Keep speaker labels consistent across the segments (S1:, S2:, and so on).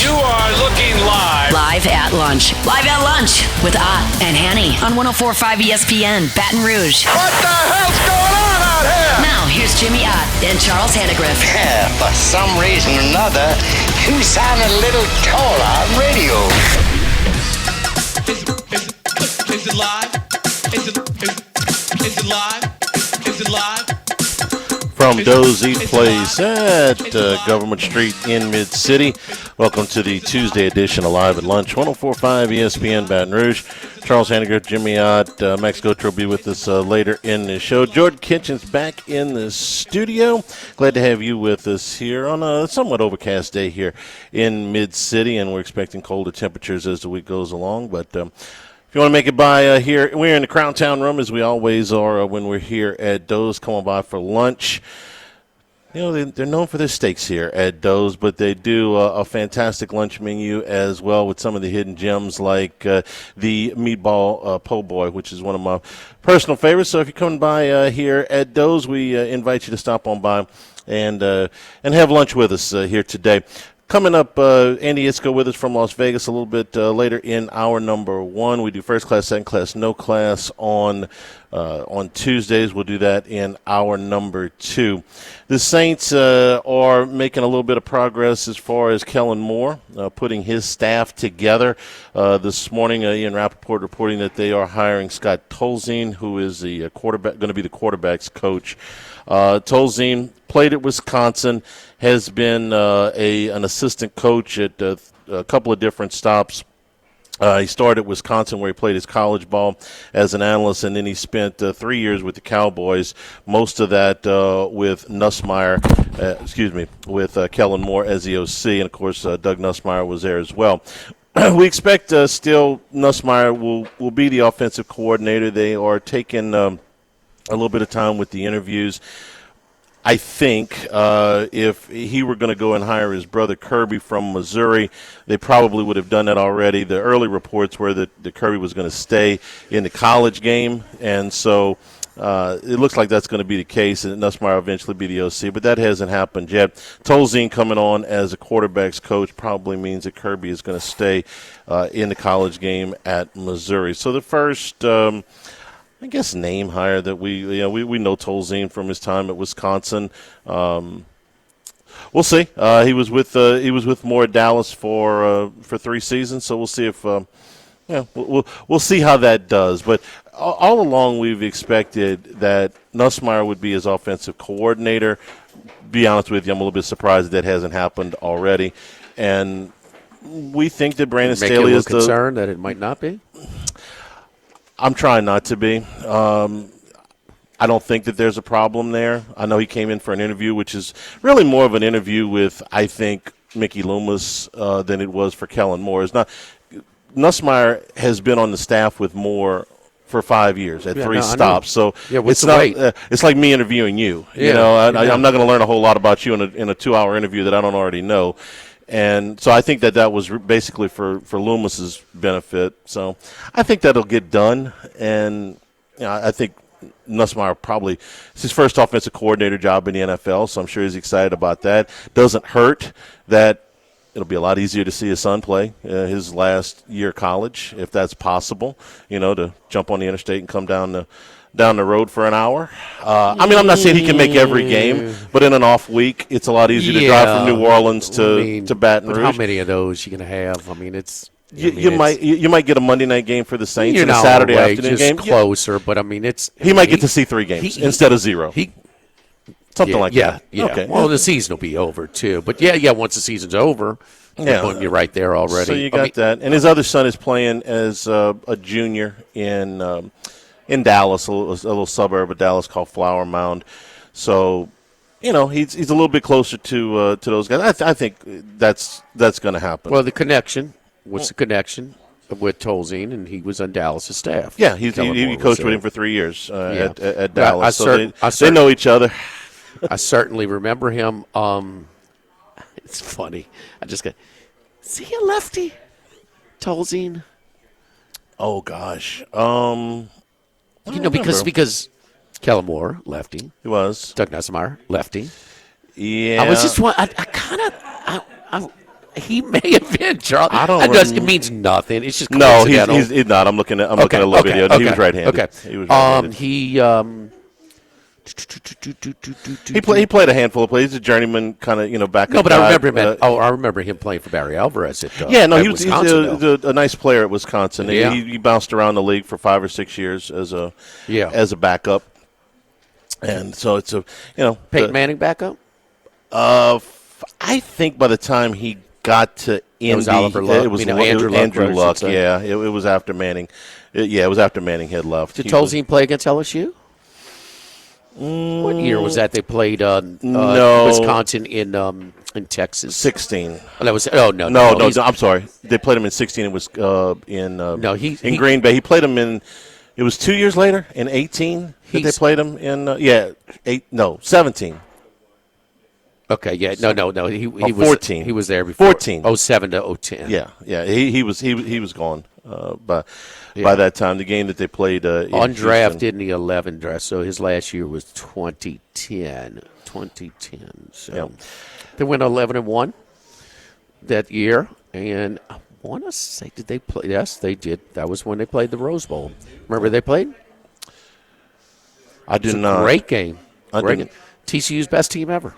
S1: You are looking live.
S2: Live at lunch. Live at lunch with Ott and Hanny on 104.5 ESPN, Baton Rouge.
S1: What the hell's going on out here?
S2: Now, here's Jimmy Ott and Charles Hannegriff.
S3: Yeah, for some reason or another, you sound a little taller on radio.
S4: Is it live? Is it live? Is it live?
S5: From Dozy Place at Government Street in Mid-City. Welcome to the Tuesday edition of Live at Lunch, 104.5 ESPN Baton Rouge. Charles Hannegriff, Jimmy Ott, Max Gotro will be with us later in the show. Jordan Kitchen's back in the studio. Glad to have you with us here on a somewhat overcast day here in Mid-City, and we're expecting colder temperatures as the week goes along, but if you want to make it by here, we're in the Crown Town room, as we always are when we're here at Doe's. Come on by for lunch. You know, they're known for their steaks here at Doe's, but they do a fantastic lunch menu as well with some of the hidden gems like the meatball po' boy, which is one of my personal favorites. So if you're coming by here at Doe's, we invite you to stop on by and have lunch with us here today. Coming up, Andy Itzko with us from Las Vegas a little bit later in hour number one. We do first class, second class, no class on Tuesdays. We'll do that in hour number two. The Saints are making a little bit of progress as far as Kellen Moore putting his staff together. This morning, Ian Rappaport reporting that they are hiring Scott Tolzien, who is the going to be the quarterback's coach. Tolzien played at Wisconsin, has been an assistant coach at a couple of different stops. He started at Wisconsin, where he played his college ball as an analyst, and then he spent 3 years with the Cowboys, most of that with with Kellen Moore as the OC, and, of course, Doug Nussmeier was there as well. We expect still Nussmeier will be the offensive coordinator. They are taking a little bit of time with the interviews. I think if he were going to go and hire his brother Kirby from Missouri, they probably would have done that already. The early reports were that Kirby was going to stay in the college game, and so it looks like that's going to be the case, and Nussmeier eventually be the OC, but that hasn't happened yet. Tolzien coming on as a quarterback's coach probably means that Kirby is going to stay in the college game at Missouri. So the first I guess name hire that we know Tolzien from his time at Wisconsin. We'll see. He was with Moore at Dallas for 3 seasons, so we'll see if we'll see how that does. But all along we've expected that Nussmeier would be his offensive coordinator. Be honest with you, I'm a little bit surprised that hasn't happened already, and we think that Brandon Staley is
S6: concerned that it might not be.
S5: I'm trying not to be. I don't think that there's a problem there. I know he came in for an interview, which is really more of an interview with, I think, Mickey Loomis than it was for Kellen Moore. It's not. Nussmeier has been on the staff with Moore for 5 years at 3 stops. So it's not. It's like me interviewing you. I'm not going to learn a whole lot about you in a 2-hour interview that I don't already know. And so I think that was basically for Loomis's benefit. So I think that'll get done. And I think Nussmeier probably – it's his first offensive coordinator job in the NFL, so I'm sure he's excited about that. Doesn't hurt that it'll be a lot easier to see his son play his last year of college, if that's possible, to jump on the interstate and come down the road for an hour. I'm not saying he can make every game, but in an off week, it's a lot easier to drive from New Orleans to Baton Rouge.
S6: How many of those are you going to have? It's
S5: you might get a Monday night game for the Saints and a Saturday afternoon game.
S6: Closer, but
S5: he might get to see 3 games instead of 0. Something like that.
S6: Yeah.
S5: Okay.
S6: Well, the season will be over too, but once the season's over, you're right there already.
S5: So you got that, and his other son is playing as a junior in Dallas, a little suburb of Dallas called Flower Mound. So, he's a little bit closer to those guys. I think that's going to happen.
S6: Well, the connection. What's the connection with Tolzien? And he was on Dallas' staff.
S5: Yeah, he coached with him for 3 years at Dallas. They know each other.
S6: I certainly remember him. It's funny. I just got, is he a lefty? Tolzien?
S5: Oh, gosh.
S6: Because Kellen Moore, lefty.
S5: He was.
S6: Doug Nussmeier, lefty.
S5: Yeah.
S6: I was just He may have been, Charles.
S5: I don't
S6: It means nothing. It's just
S5: No,
S6: coincidental.
S5: he's not. I'm looking at a little video. He was right-handed.
S6: Okay.
S5: He was right-handed. He played a handful of plays. He's a journeyman kind of, backup.
S6: No, but
S5: guy.
S6: I remember him. I remember him playing for Barry Alvarez at
S5: he's
S6: Wisconsin,
S5: a nice player at Wisconsin.
S6: Yeah.
S5: He bounced around the league for 5 or 6 years as a backup, and so it's
S6: Peyton Manning backup.
S5: I think by the time he got to Indy,
S6: it was Oliver Luck.
S5: It was
S6: Andrew Luck.
S5: Yeah, it was after Manning. It was after Manning had left.
S6: Did Tolzien play against LSU? What year was that they played Wisconsin in Texas?
S5: 16.
S6: Oh, that was
S5: no. I'm sorry. They played him in 16. It was in Green Bay. He played him in. It was 2 years later in 18 that they played him in. 17.
S6: Okay, yeah, no. He was
S5: 14.
S6: He was there before
S5: 14.
S6: 07 to 010.
S5: Yeah. He was gone by that time. The game that they played in
S6: undrafted
S5: Houston.
S6: in the 11 draft, so his last year was 2010. So they went 11-1 that year, and I want to say, did they play? Yes, they did. That was when they played the Rose Bowl. Remember they played?
S5: I did not.
S6: Great game.
S5: Great game.
S6: TCU's best team ever.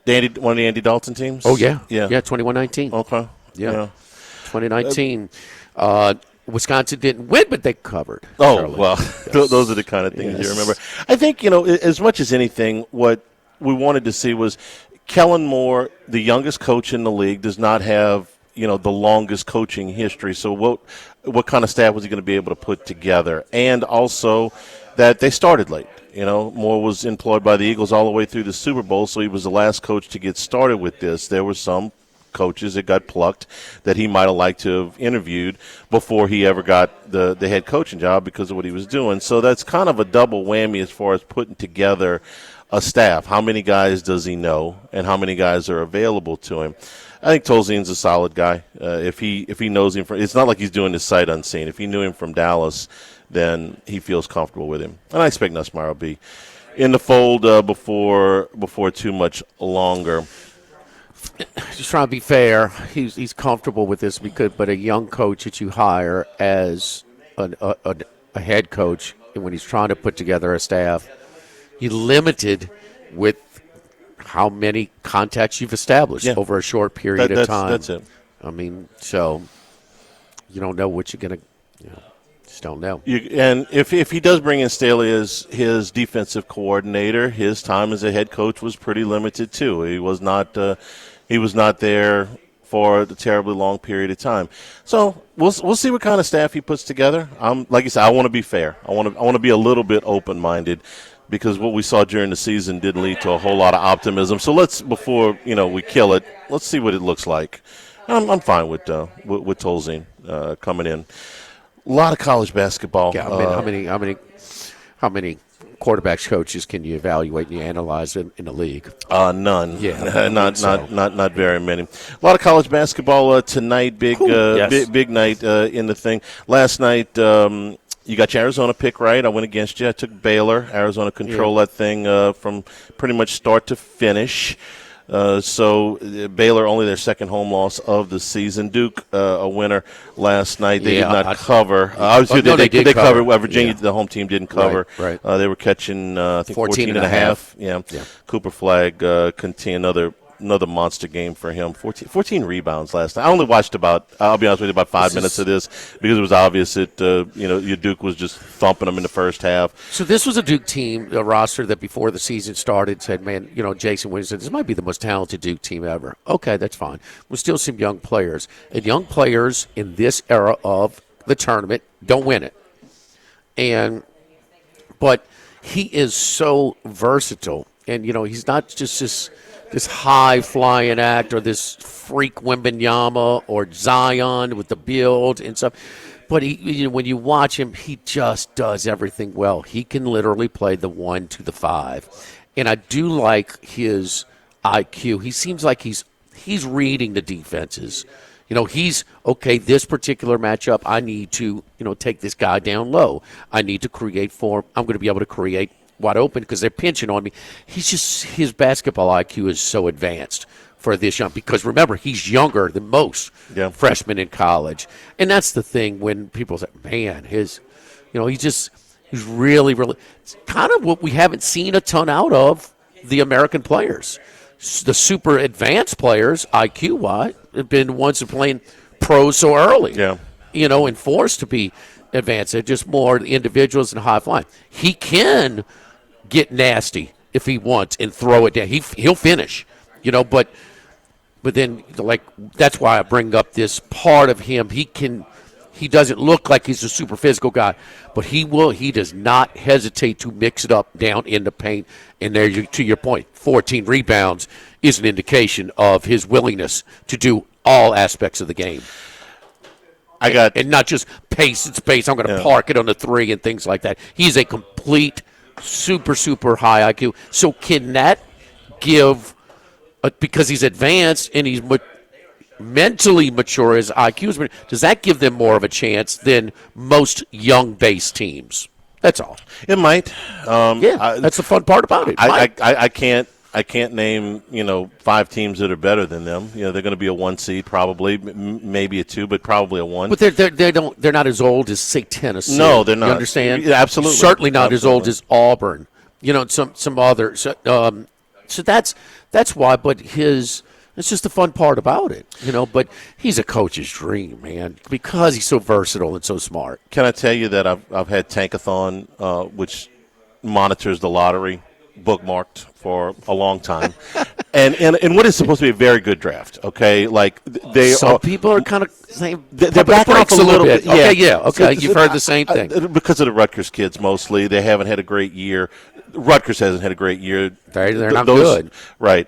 S5: One of the Andy Dalton teams?
S6: Oh, yeah.
S5: Yeah,
S6: 21-19.
S5: Okay.
S6: Yeah. 2019. Wisconsin didn't win, but they covered.
S5: Oh,
S6: Charlie.
S5: well, those are the kind of things you remember. I think, as much as anything, what we wanted to see was Kellen Moore, the youngest coach in the league, does not have, the longest coaching history. So what kind of staff was he going to be able to put together? And also that they started late. Moore was employed by the Eagles all the way through the Super Bowl, so he was the last coach to get started with this. There were some coaches that got plucked that he might have liked to have interviewed before he ever got the head coaching job because of what he was doing. So that's kind of a double whammy as far as putting together a staff. How many guys does he know, and how many guys are available to him? I think Tolzien's a solid guy. If he knows him, it's not like he's doing this sight unseen. If he knew him from Dallas, then he feels comfortable with him. And I expect Nussmeier will be in the fold before too much longer.
S6: Just trying to be fair, he's comfortable with this but a young coach that you hire as a head coach, and when he's trying to put together a staff, you're limited with how many contacts you've established over a short period of time.
S5: That's it.
S6: I mean, so you don't know what you're going to just don't know.
S5: And if he does bring in Staley as his defensive coordinator, his time as a head coach was pretty limited too. He was not there for a terribly long period of time. So we'll see what kind of staff he puts together. Like you said, I want to be fair. I want to be a little bit open-minded, because what we saw during the season didn't lead to a whole lot of optimism. So before we kill it, let's see what it looks like. I'm fine with Tolzien coming in. A lot of college basketball.
S6: Yeah, I mean, how many quarterbacks coaches can you evaluate and you analyze in the league?
S5: None.
S6: Yeah,
S5: not very many. A lot of college basketball tonight. Big night in the thing. Last night, you got your Arizona pick right. I went against you. I took Baylor. Arizona control that thing from pretty much start to finish. So Baylor only their second home loss of the season. Duke a winner last night. They did not cover. Obviously they covered. Virginia, the home team, didn't cover.
S6: Right.
S5: They were catching I think 14 and a half. Yeah. Cooper Flagg continue another monster game for him. 14 rebounds last night. I only watched I'll be honest with you, about 5 minutes of this because it was obvious that your Duke was just thumping them in the first half.
S6: So this was a Duke team, a roster that before the season started said, man, Jason Williams said, this might be the most talented Duke team ever. Okay, that's fine. We're still some young players. And young players in this era of the tournament don't win it. But he is so versatile. And, he's not just this high-flying act or this freak Wembanyama or Zion with the build and stuff. But when you watch him, he just does everything well. He can literally play the 1 to the 5. And I do like his IQ. He seems like he's reading the defenses. He's, okay, this particular matchup, I need to, take this guy down low. I need to create for him. I'm going to be able to create wide open because they're pinching on me. His basketball IQ is so advanced for this young, because remember, he's younger than most freshmen in college. And that's the thing when people say, man, he's really, really, it's kind of what we haven't seen a ton out of the American players. The super advanced players, IQ-wise, have been the ones who are playing pros so early.
S5: Yeah.
S6: And forced to be advanced. They're just more individuals and high flying. He can get nasty if he wants and throw it down. He'll finish, but then, like, that's why I bring up this part of him. He doesn't look like he's a super physical guy, but he does not hesitate to mix it up down in the paint. And there, to your point, 14 rebounds is an indication of his willingness to do all aspects of the game. And not just pace and space. I'm going to park it on the three and things like that. He's a complete super, super high IQ. So can that give, because he's advanced and he's mentally mature, his IQ is, does that give them more of a chance than most young base teams? That's all.
S5: It might.
S6: That's the fun part about it.
S5: I can't name 5 teams that are better than them. They're going to be a 1 seed probably, maybe a 2, but probably a 1.
S6: But they're not as old as, say, Tennessee.
S5: No, they're not.
S6: You understand?
S5: Yeah, absolutely.
S6: Certainly not as old as Auburn. Some other. So that's why. But it's just the fun part about it, But he's a coach's dream, man, because he's so versatile and so smart.
S5: Can I tell you that I've had Tankathon, which monitors the lottery, bookmarked for a long time, and what is supposed to be a very good draft. Okay, like
S6: some people are kind of saying
S5: they're backing off a little bit.
S6: Okay, you've heard the same thing
S5: because of the Rutgers kids mostly. They haven't had a great year. Rutgers hasn't had a great year.
S6: They're not good,
S5: right?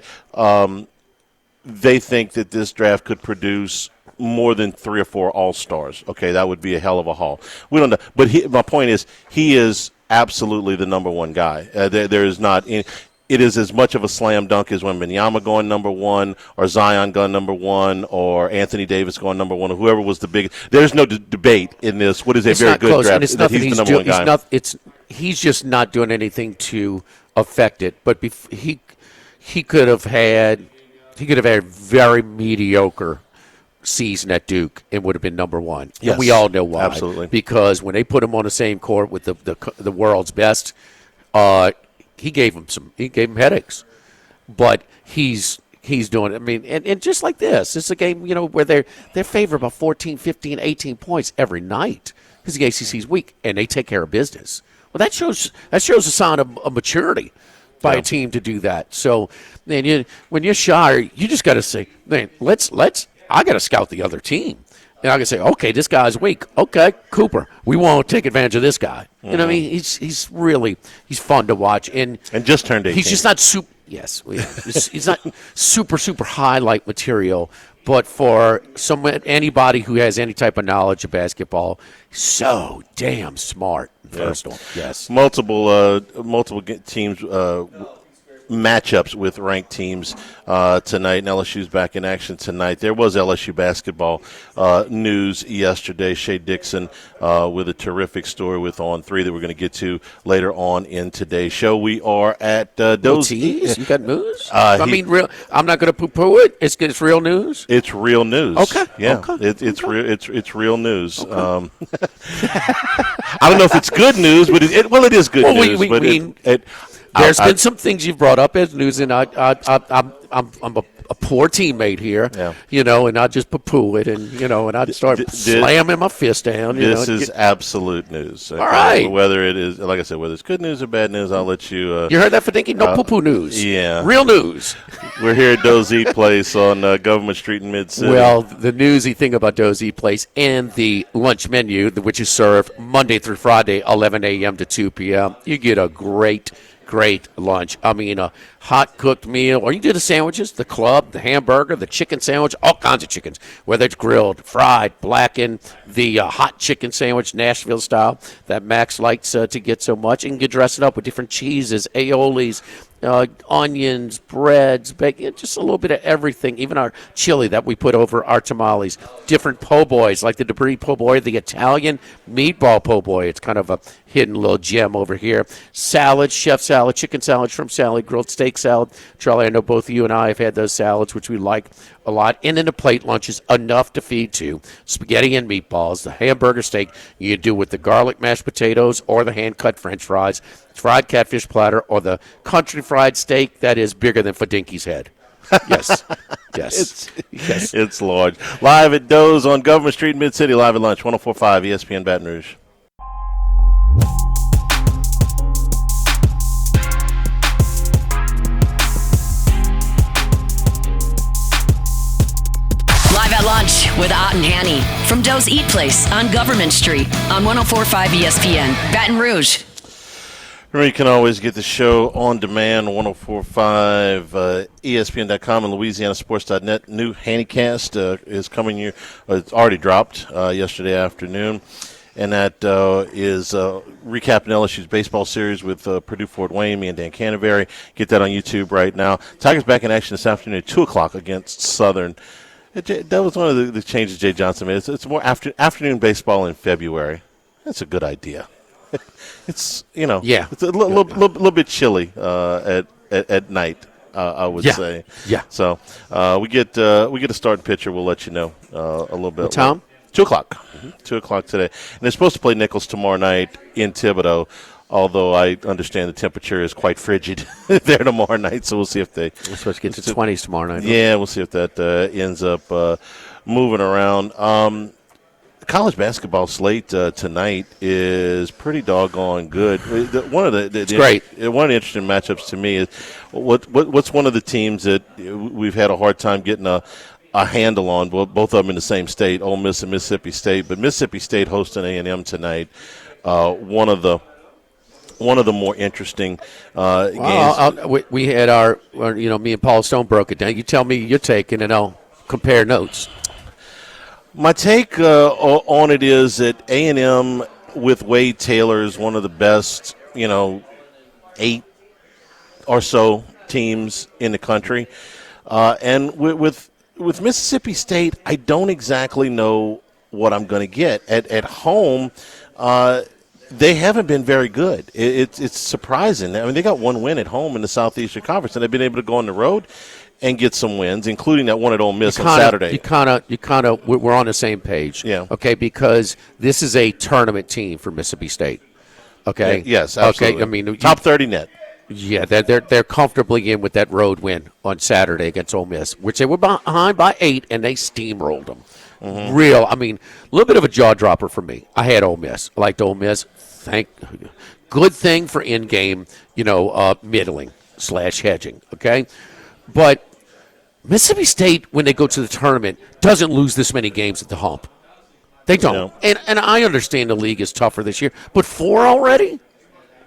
S5: They think that this draft could produce more than 3 or 4 all-stars. Okay, that would be a hell of a haul. We don't know, but my point is, he is absolutely the number 1 guy. There is not any. It is as much of a slam dunk as when Benyama going number 1, or Zion going number 1, or Anthony Davis going number 1, or whoever was the big. There's no debate in this. What is a very good draft?
S6: And it's nothing
S5: he's the number 1 guy.
S6: He's just not doing anything to affect it. But he could have had a very mediocre season at Duke and would have been number 1.
S5: Yes,
S6: and we all know why.
S5: Absolutely.
S6: Because when they put him on the same court with the world's best, he gave him headaches. But he's doing it. I mean, and just like this, it's a game, where they're favored by 14, 15, 18 points every night because the ACC's weak and they take care of business. Well, that shows a sign of maturity by a team to do that. So, man, when you're shy, you just got to say, man, I got to scout the other team. And I can say, okay, this guy's weak. Okay, Cooper, we won't take advantage of this guy. Mm-hmm. You know what I mean? He's fun to watch. And
S5: just turned 18.
S6: He's just not super. Yes, he's not super highlight material. But for anybody who has any type of knowledge of basketball, so damn smart. First one, yes.
S5: Multiple teams. Matchups with ranked teams tonight, and LSU's back in action tonight. There was LSU basketball news yesterday. Shea Dixon with a terrific story with On 3 that we're going to get to later on in today's show. We are at Dozy.
S6: You got news? Real. I'm not going to poo-poo it. It's real news.
S5: It's real news.
S6: Okay.
S5: Yeah.
S6: Okay.
S5: It's real news.
S6: Okay.
S5: I don't know if it's good news, but it is good news.
S6: There's been some things you've brought up as news, and I'm a poor teammate here, and I just poo-poo it, and I start slamming my fist down.
S5: This is absolute news.
S6: All right.
S5: Whether it is, like I said, whether it's good news or bad news, I'll let you.
S6: You heard that, Fadinky? No poo-poo news.
S5: Yeah.
S6: Real news.
S5: We're here at Dozy Place on Government Street in Mid-City.
S6: Well, the newsy thing about Dozy Place and the lunch menu, which is served Monday through Friday, 11 a.m. to 2 p.m., you get a great lunch. I mean, a hot cooked meal, or you do the sandwiches, the club, the hamburger, the chicken sandwich, all kinds of chickens, whether it's grilled, fried, blackened, the hot chicken sandwich, Nashville style, that Max likes to get so much. And you can dress it up with different cheeses, aiolis, onions, breads, bacon, just a little bit of everything, even our chili that we put over our tamales, different po' boys, like the Debris po' boy, the Italian meatball po' boy. It's kind of a hidden little gem over here. Salad, chef salad, chicken salad, shrimp salad, grilled steak, egg salad. Charlie, I know both you and I have had those salads, which we like a lot. And then the plate lunch is enough to feed two. Spaghetti and meatballs, the hamburger steak you do with the garlic mashed potatoes or the hand-cut French fries, fried catfish platter, or the country fried steak that is bigger than Fadinki's head. Yes. Yes. Yes.
S5: It's large. Live at Doe's on Government Street, Mid-City, live at lunch, 104.5 ESPN Baton Rouge.
S2: Live at lunch with Ott and Hanny from Doe's Eat Place on Government Street on 104.5 ESPN Baton Rouge.
S5: Remember, you can always get the show on demand, 104.5 ESPN.com and LouisianaSports.net. New Hannycast is coming here. It's already dropped yesterday afternoon, and that is recapping LSU's baseball series with Purdue Fort Wayne, me and Dan Canterbury. Get that on YouTube right now. Tigers back in action this afternoon at 2 o'clock against Southern. That was one of the changes Jay Johnson made. It's more afternoon baseball in February. That's a good idea. It's it's a little bit chilly at night. I would say.
S6: Yeah.
S5: So we get a starting pitcher. We'll let you know a little bit.
S6: What time?
S5: 2 o'clock. 2 o'clock today. And they're supposed to play Nichols tomorrow night in Thibodaux. Although I understand the temperature is quite frigid there tomorrow night, so we'll see if they.
S6: We're supposed to get to 20s tomorrow night.
S5: Yeah, we'll see if that ends up moving around. College basketball slate tonight is pretty doggone good. One of the
S6: great.
S5: One of the interesting matchups to me is what's one of the teams that we've had a hard time getting a handle on. Both of them in the same state, Ole Miss and Mississippi State. But Mississippi State hosting A&M tonight. One of the more interesting games.
S6: We had our me and Paul Stone broke it down. You tell me your take, and then I'll compare notes.
S5: My take on it is that A&M with Wade Taylor is one of the best, 8 or so teams in the country. And with Mississippi State, I don't exactly know what I'm going to get. At home, they haven't been very good. It's surprising. I mean, they got one win at home in the Southeastern Conference, and they've been able to go on the road and get some wins, including that one at Ole Miss on Saturday.
S6: We're on the same page.
S5: Yeah.
S6: Okay, because this is a tournament team for Mississippi State. Okay.
S5: Yeah, yes, absolutely.
S6: Okay, I mean
S5: top 30 net.
S6: Yeah, they're comfortably in with that road win on Saturday against Ole Miss, which they were behind by 8, and they steamrolled them. Mm-hmm. A little bit of a jaw dropper for me. I had Ole Miss. I liked Ole Miss. Good thing for in-game, middling / hedging. Okay, but Mississippi State, when they go to the tournament, doesn't lose this many games at the hump. They don't.
S5: No.
S6: And I understand the league is tougher this year, but 4 already?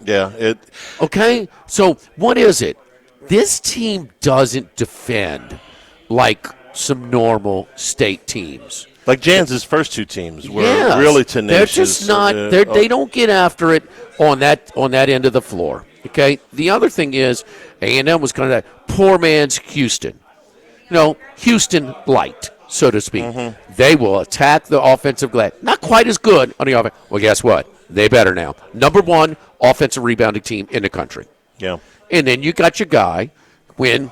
S5: Yeah.
S6: Okay, so what is it? This team doesn't defend like some normal state teams.
S5: Like Jan's first 2 teams were
S6: Yes.
S5: really tenacious.
S6: They're just not. They don't get after it on that end of the floor. Okay. The other thing is A&M was kind of that poor man's Houston. Houston light, so to speak. Mm-hmm. They will attack the offensive glass. Not quite as good on the offense. Well, guess what? They better now. Number 1 offensive rebounding team in the country.
S5: Yeah.
S6: And then you got your guy when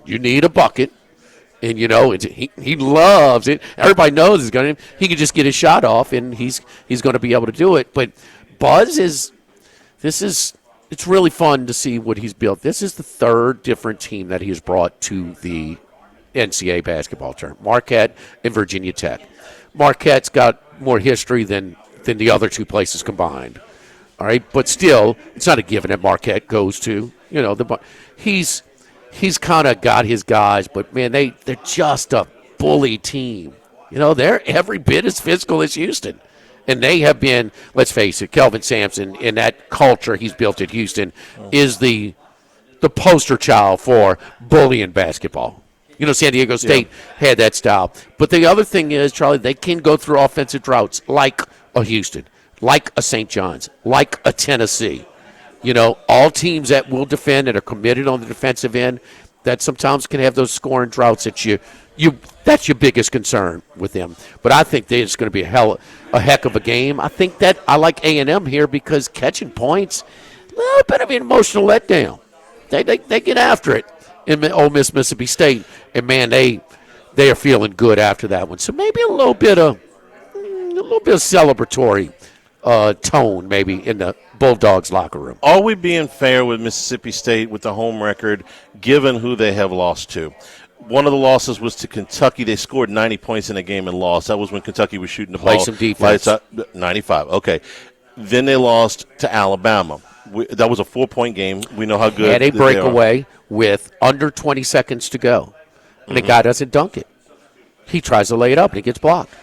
S6: you need a bucket. And, he loves it. Everybody knows he can just get his shot off, and he's going to be able to do it. But Buzz it's really fun to see what he's built. This is the 3rd different team that he has brought to the NCAA basketball tournament, Marquette and Virginia Tech. Marquette's got more history than the other 2 places combined. All right, but still, it's not a given that Marquette goes to. He's kind of got his guys, but, man, they're just a bully team. They're every bit as physical as Houston. And they have been, let's face it, Kelvin Sampson and that culture he's built at Houston is the poster child for bullying basketball. San Diego State had that style. But the other thing is, Charlie, they can go through offensive droughts like a Houston, like a St. John's, like a Tennessee. All teams that will defend and are committed on the defensive end, that sometimes can have those scoring droughts that that's your biggest concern with them. But I think it's going to be a heck of a game. I think that I like A&M here because catching points, a little bit of an emotional letdown. They get after it in Ole Miss, Mississippi State, and man, they are feeling good after that one. So maybe a little bit of celebratory tone maybe in the Bulldogs locker room.
S5: Are we being fair with Mississippi State with the home record, given who they have lost to? One of the losses was to Kentucky. They scored 90 points in a game and lost. That was when Kentucky was shooting the ball.
S6: Play some defense.
S5: 95. Okay. Then they lost to Alabama. That was a 4-point game. We know how good
S6: Had a
S5: they
S6: breakaway with under 20 seconds to go. And the guy doesn't dunk it. He tries to lay it up, and it gets blocked.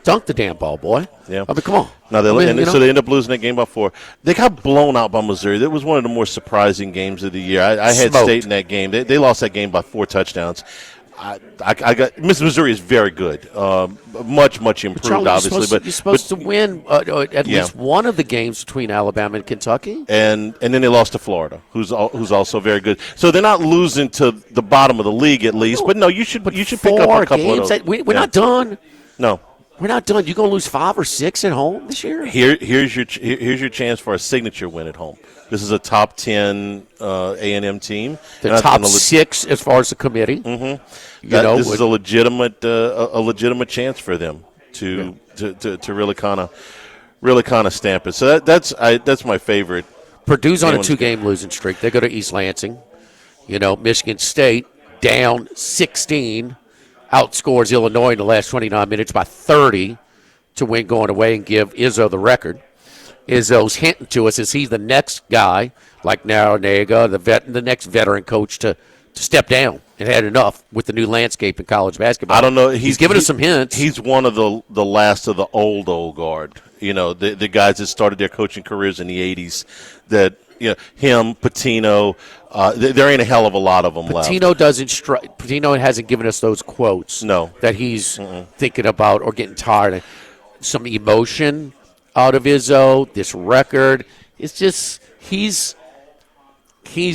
S6: Dunk the damn ball, boy.
S5: Yeah.
S6: I mean, come on.
S5: So they end up losing that game by 4. They got blown out by Missouri. That was one of the more surprising games of the year. I had
S6: Smoked.
S5: State in that game. They lost that game by 4 touchdowns. I got Missouri is very good, much improved,
S6: Charlie,
S5: obviously.
S6: You're supposed to win at least one of the games between Alabama and Kentucky,
S5: and then they lost to Florida, who's also very good. So they're not losing to the bottom of the league at least. But no, you should pick up a couple of those.
S6: We're not done.
S5: No.
S6: We're not done. You're going to lose 5 or 6 at home this year?
S5: Here's your chance for a signature win at home. This is a top 10 A&M team.
S6: The top 6 as far as the committee.
S5: Mm-hmm. This is a legitimate chance for them to really kind of stamp it. So that's my favorite.
S6: Purdue's on a 2-game losing streak. They go to East Lansing. Michigan State down 16. Outscores Illinois in the last 29 minutes by 30 to win going away and give Izzo the record. Izzo's hinting to us, is he the next guy, like Naranaga, the next veteran coach to step down and had enough with the new landscape in college basketball?
S5: I don't know.
S6: He's giving us some hints.
S5: He's one of the last of the old guard. The guys that started their coaching careers in the 80s that, him, Pitino, there ain't a hell of a lot of them left.
S6: Pitino hasn't given us those quotes.
S5: No.
S6: That he's thinking about or getting tired of. Some emotion out of Izzo. This record, it's just he's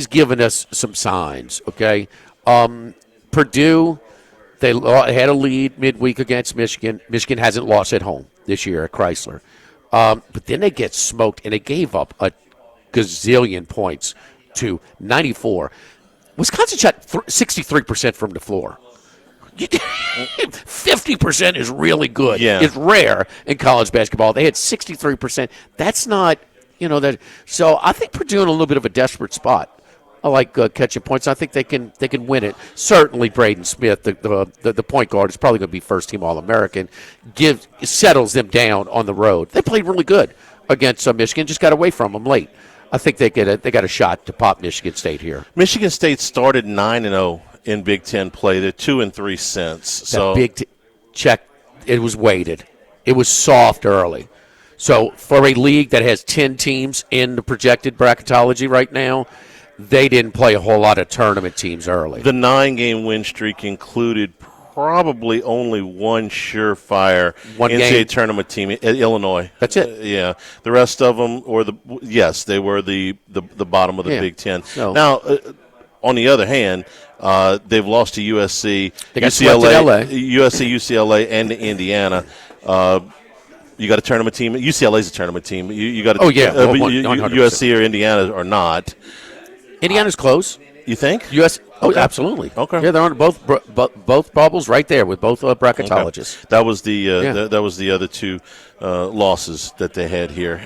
S6: given us some signs. Okay, Purdue, they had a lead midweek against Michigan. Michigan hasn't lost at home this year at Chrysler, but then they get smoked and they gave up a gazillion points to 94. Wisconsin shot 63% from the floor. 50% is really good.
S5: Yeah.
S6: It's rare in college basketball. They had 63%. That's not, that. So I think Purdue in a little bit of a desperate spot. I like catching points. I think they can win it. Certainly, Braden Smith, the point guard, is probably going to be first team All-American. Settles them down on the road. They played really good against Michigan. Just got away from them late. I think they got a shot to pop Michigan State here.
S5: Michigan State started 9-0 in Big Ten play. They're 2-3 since. So
S6: check. It was weighted. It was soft early. So for a league that has 10 teams in the projected bracketology right now, they didn't play a whole lot of tournament teams early.
S5: The 9-game win streak included probably only one surefire NCAA tournament team at Illinois.
S6: That's it.
S5: Yeah, the rest of them, they were the bottom of the Big Ten.
S6: So.
S5: Now, on the other hand, they've lost to USC,
S6: they got UCLA,
S5: UCLA, and Indiana. You got a tournament team. UCLA's a tournament team. You got USC or Indiana are not.
S6: Indiana's close.
S5: You think?
S6: Oh, absolutely.
S5: Okay.
S6: Yeah, they're on both bubbles right there with both bracketologists.
S5: Okay. That was that was the other two losses that they had here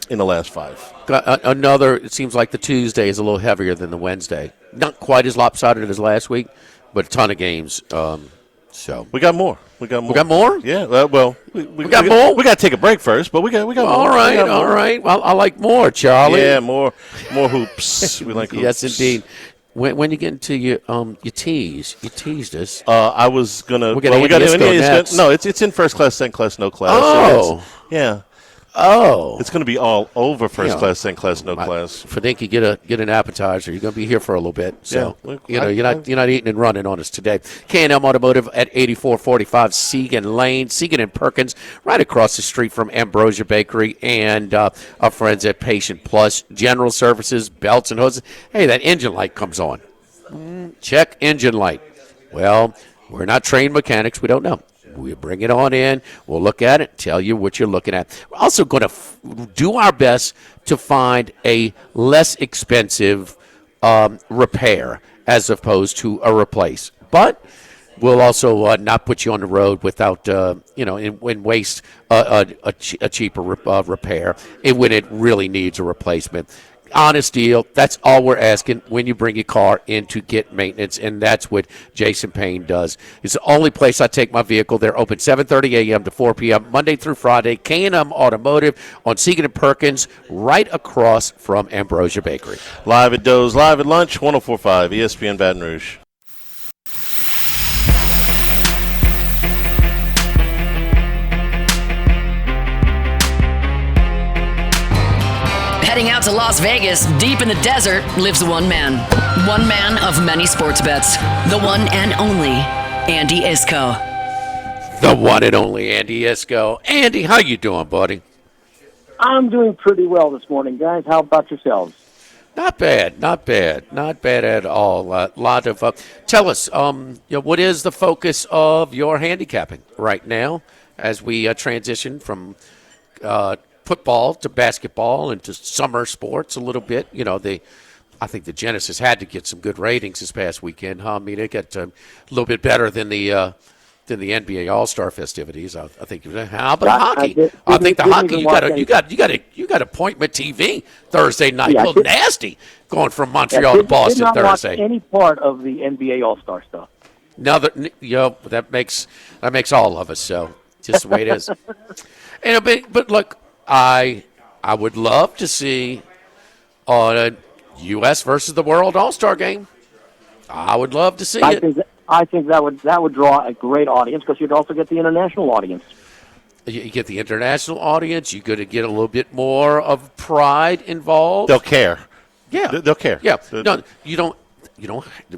S5: in the last 5.
S6: It seems like the Tuesday is a little heavier than the Wednesday. Not quite as lopsided as last week, but a ton of games. So
S5: we got more. We got
S6: more.
S5: Yeah. Well, we
S6: got more.
S5: We got to take a break first, but we got more.
S6: All right. Well, I like more, Charlie.
S5: Yeah, more hoops. We like hoops.
S6: Yes, indeed. When you get into your tease, you teased us.
S5: I was gonna.
S6: We got
S5: no, it's in first class, second class, no class.
S6: Oh,
S5: so yeah.
S6: Oh,
S5: it's going to be all over first class, second class, no class.
S6: For Dinky, get an appetizer. You're going to be here for a little bit, so you're not eating and running on us today. K&M Automotive at 8445 Segan Lane, Segan and Perkins, right across the street from Ambrosia Bakery, and our friends at Patient Plus General Services, belts and hoses. Hey, that engine light comes on. Check engine light. Well, we're not trained mechanics. We don't know. We bring it on in. We'll look at it, tell you what you're looking at. We're also going to do our best to find a less expensive repair as opposed to a replace. But we'll also not put you on the road without, and waste a cheaper repair when it really needs a replacement. Honest deal. That's all we're asking when you bring your car in to get maintenance, and that's what Jason Payne does. It's the only place I take my vehicle. They're open 7:30 a.m. to 4 p.m. Monday through Friday. K&M Automotive on Segan and Perkins, right across from Ambrosia Bakery.
S5: Live at Doe's, live at lunch, 104.5 ESPN Baton Rouge.
S2: Heading out to Las Vegas, deep in the desert, lives one man. One man of many sports bets. The one and only Andy Isco.
S6: The one and only Andy Isco. Andy, how you doing, buddy?
S7: I'm doing pretty well this morning, guys. How about yourselves?
S6: Not bad at all. Lot of. Tell us, what is the focus of your handicapping right now as we transition from football to basketball and to summer sports a little bit? I think the Genesis had to get some good ratings this past weekend. Huh? I mean, it got a little bit better than the NBA All-Star festivities. I think. How about hockey? I think the hockey. You got appointment TV Thursday night.
S7: Yeah,
S6: a little nasty going from Montreal to Boston
S7: did not
S6: Thursday.
S7: Watch any part of the NBA All-Star stuff?
S6: Now that makes all of us so. Just the way it is. But look. I would love to see a U.S. versus the World All-Star game. I would love to see it.
S7: I think that would draw a great audience because you'd also get the international audience.
S6: You get the international audience. You're going to get a little bit more of pride involved.
S5: They'll care.
S6: Yeah,
S5: they'll care.
S6: Yeah, no, you don't.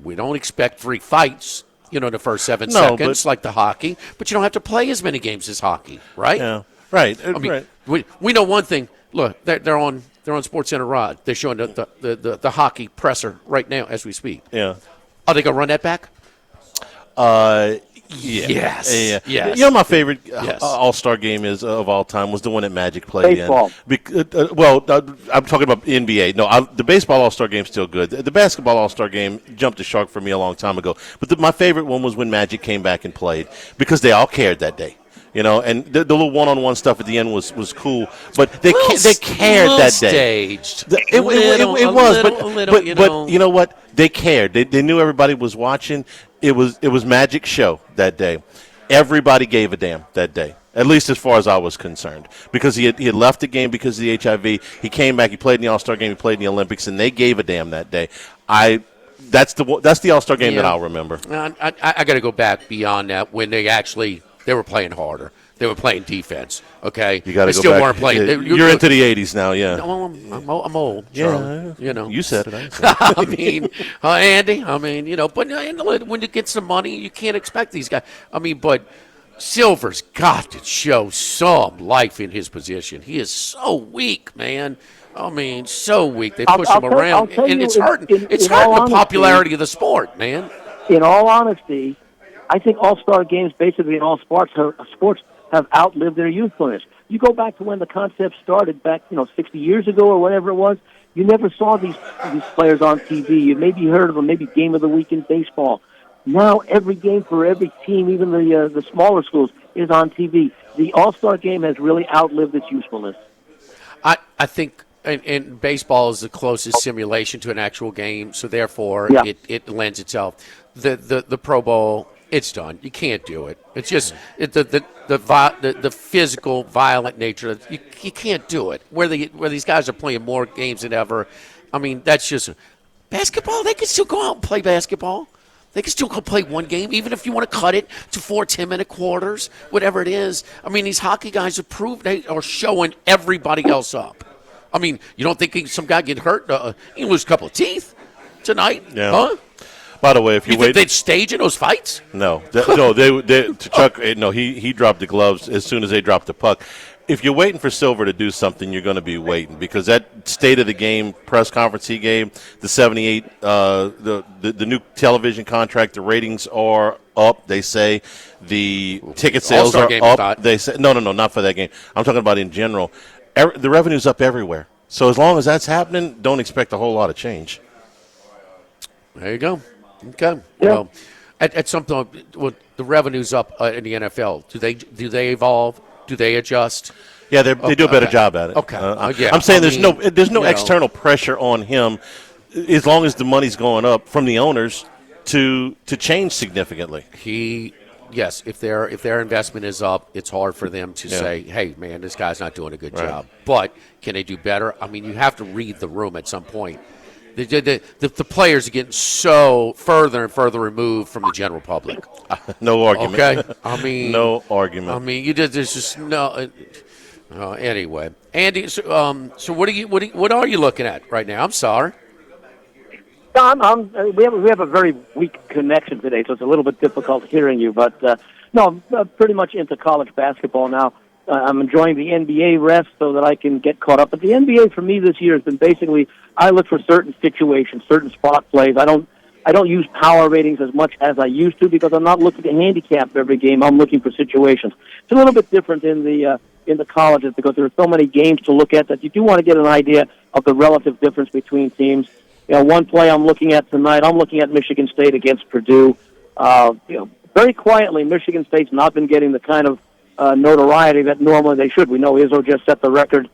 S6: We don't expect 3 fights. The first 7 seconds like the hockey, but you don't have to play as many games as hockey, right?
S5: Yeah. Right.
S6: I mean,
S5: right.
S6: We know one thing. Look, they're on SportsCenter Rod. They're showing the hockey presser right now as we speak.
S5: Yeah.
S6: Are they gonna run that back?
S5: Yeah.
S6: Yes.
S5: Yeah.
S6: Yes.
S5: My favorite All-Star game of all time was the one that Magic played
S7: Baseball.
S5: in. I'm talking about NBA. No, the baseball All-Star game's still good. The basketball All-Star game jumped the shark for me a long time ago. But my favorite one was when Magic came back and played because they all cared that day. And the little one-on-one stuff at the end was cool, but they cared that day.
S6: Staged.
S5: It was, but you know what? They cared. They knew everybody was watching. It was Magic show that day. Everybody gave a damn that day, at least as far as I was concerned, because he had left the game because of the HIV. He came back. He played in the All-Star game. He played in the Olympics, and they gave a damn that day. That's the All-Star game that I'll remember.
S6: I got to go back beyond that when they were playing harder. They were playing defense. Okay,
S5: you got to
S6: go still
S5: back.
S6: Weren't playing.
S5: You're into the '80s now, yeah.
S6: No, I'm old.
S5: Yeah,
S6: Charlie,
S5: you said it. I said it.
S6: I mean, Andy. I mean, but when you get some money, you can't expect these guys. I mean, but Silver's got to show some life in his position. He is so weak, man. I mean, so weak. They push him around, and it's hurting. It's hurting the popularity of the sport, man.
S7: In all honesty, I think All-Star games, basically in all sports, have outlived their usefulness. You go back to when the concept started back, 60 years ago or whatever it was. You never saw these players on TV. You maybe heard of them, maybe Game of the Week in baseball. Now every game for every team, even the smaller schools, is on TV. The All-Star game has really outlived its usefulness.
S6: I think. And baseball is the closest simulation to an actual game, so therefore it lends itself. The Pro Bowl, it's done. You can't do it. It's just the physical, violent nature. You can't do it. Where these guys are playing more games than ever. I mean, that's just basketball. They can still go out and play basketball. They can still go play one game, even if you want to cut it to 4 10-minute quarters, whatever it is. I mean, these hockey guys have proved they are showing everybody else up. I mean, you don't think some guy get hurt? He lose a couple of teeth tonight, huh?
S5: By the way, if you
S6: think they'd stage in those fights?
S5: No, he dropped the gloves as soon as they dropped the puck. if you're waiting for Silver to do something, you're going to be waiting, because that state of the game press conference he gave, the 78, the new television contract, the ratings are up. They say the ticket sales
S6: All-Star
S5: are
S6: game
S5: up.
S6: not.
S5: They say no, not for that game. I'm talking about in general. The revenue's up everywhere. So as long as that's happening, don't expect a whole lot of change.
S6: There you go. Okay.
S7: Yeah.
S6: Well, at some point, well, the revenue's up in the NFL. Do they evolve? Do they adjust?
S5: Yeah, they do a better job at it.
S6: Okay. Yeah.
S5: I'm saying there's no
S6: you know,
S5: external pressure on him, as long as the money's going up from the owners to change significantly.
S6: Yes, if their investment is up, it's hard for them to say, hey, man, this guy's not doing a good job. But can they do better? I mean, you have to read the room at some point. The players are getting so further and further removed from the general public.
S5: No argument.
S6: Okay? I mean,
S5: no argument.
S6: I mean, there's just no. Anyway, Andy, so what are you looking at right now? I'm sorry.
S7: We have a very weak connection today, so it's a little bit difficult hearing you. But no, I'm pretty much into college basketball now. I'm enjoying the NBA rest so that I can get caught up. But the NBA for me this year has been basically, I look for certain situations, certain spot plays. I don't use power ratings as much as I used to, because I'm not looking to handicap every game. I'm looking for situations. It's a little bit different in the colleges, because there are so many games to look at that you do want to get an idea of the relative difference between teams. You know, one play I'm looking at tonight, I'm looking at Michigan State against Purdue. Very quietly, Michigan State's not been getting the kind of notoriety that normally they should. We know Izzo just set the record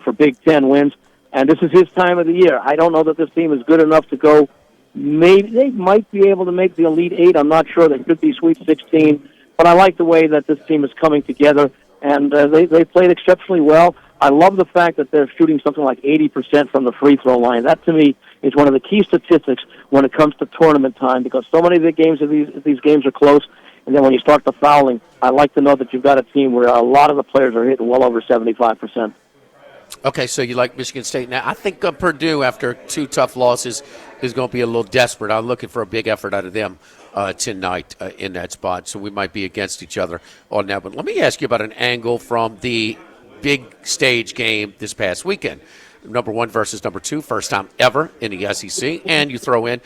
S7: for Big Ten wins, and this is his time of the year. I don't know that this team is good enough to go. Maybe they might be able to make the Elite Eight. I'm not sure. They could be Sweet 16, but I like the way that this team is coming together, and they played exceptionally well. I love the fact that they're shooting something like 80% from the free throw line. That, to me, is one of the key statistics when it comes to tournament time, because so many of the games of these games are close. And then when you start the fouling, I like to know that you've got a team where a lot of the players are hitting well over 75%.
S6: Okay, so you like Michigan State. Now, I think Purdue, after 2 tough losses, is going to be a little desperate. I'm looking for a big effort out of them tonight in that spot, so we might be against each other on that. But let me ask you about an angle from the big stage game this past weekend. Number 1 versus number 2, first time ever in the SEC. And you throw in,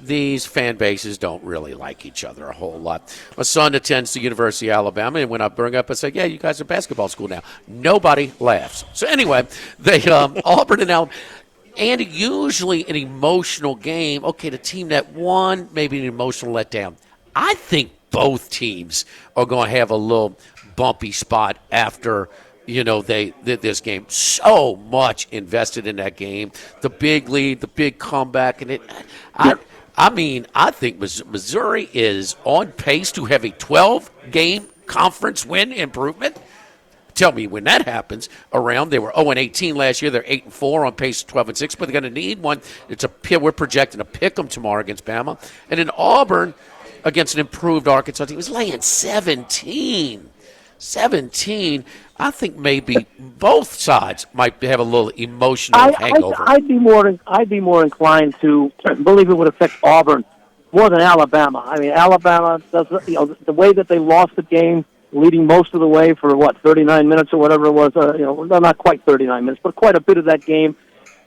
S6: these fan bases don't really like each other a whole lot. My son attends the University of Alabama, and when I bring up, I say, you guys are a basketball school now. Nobody laughs. So anyway, they Auburn and Alabama. And usually an emotional game. Okay, the team that won, maybe an emotional letdown. I think both teams are going to have a little bumpy spot after they did this game. So much invested in that game. The big lead, the big comeback, and I think Missouri is on pace to have a 12-game conference win improvement. Tell me when that happens around. They were 0-18 last year. They're 8-4 on pace 12-6, but they're going to need one. We're projecting a pick 'em tomorrow against Bama. And in Auburn, against an improved Arkansas team, was laying 17. I think maybe both sides might have a little emotional hangover.
S7: I'd be more inclined to believe it would affect Auburn more than Alabama. I mean, Alabama does, the way that they lost the game, leading most of the way for 39 minutes or whatever it was. Not quite 39 minutes, but quite a bit of that game,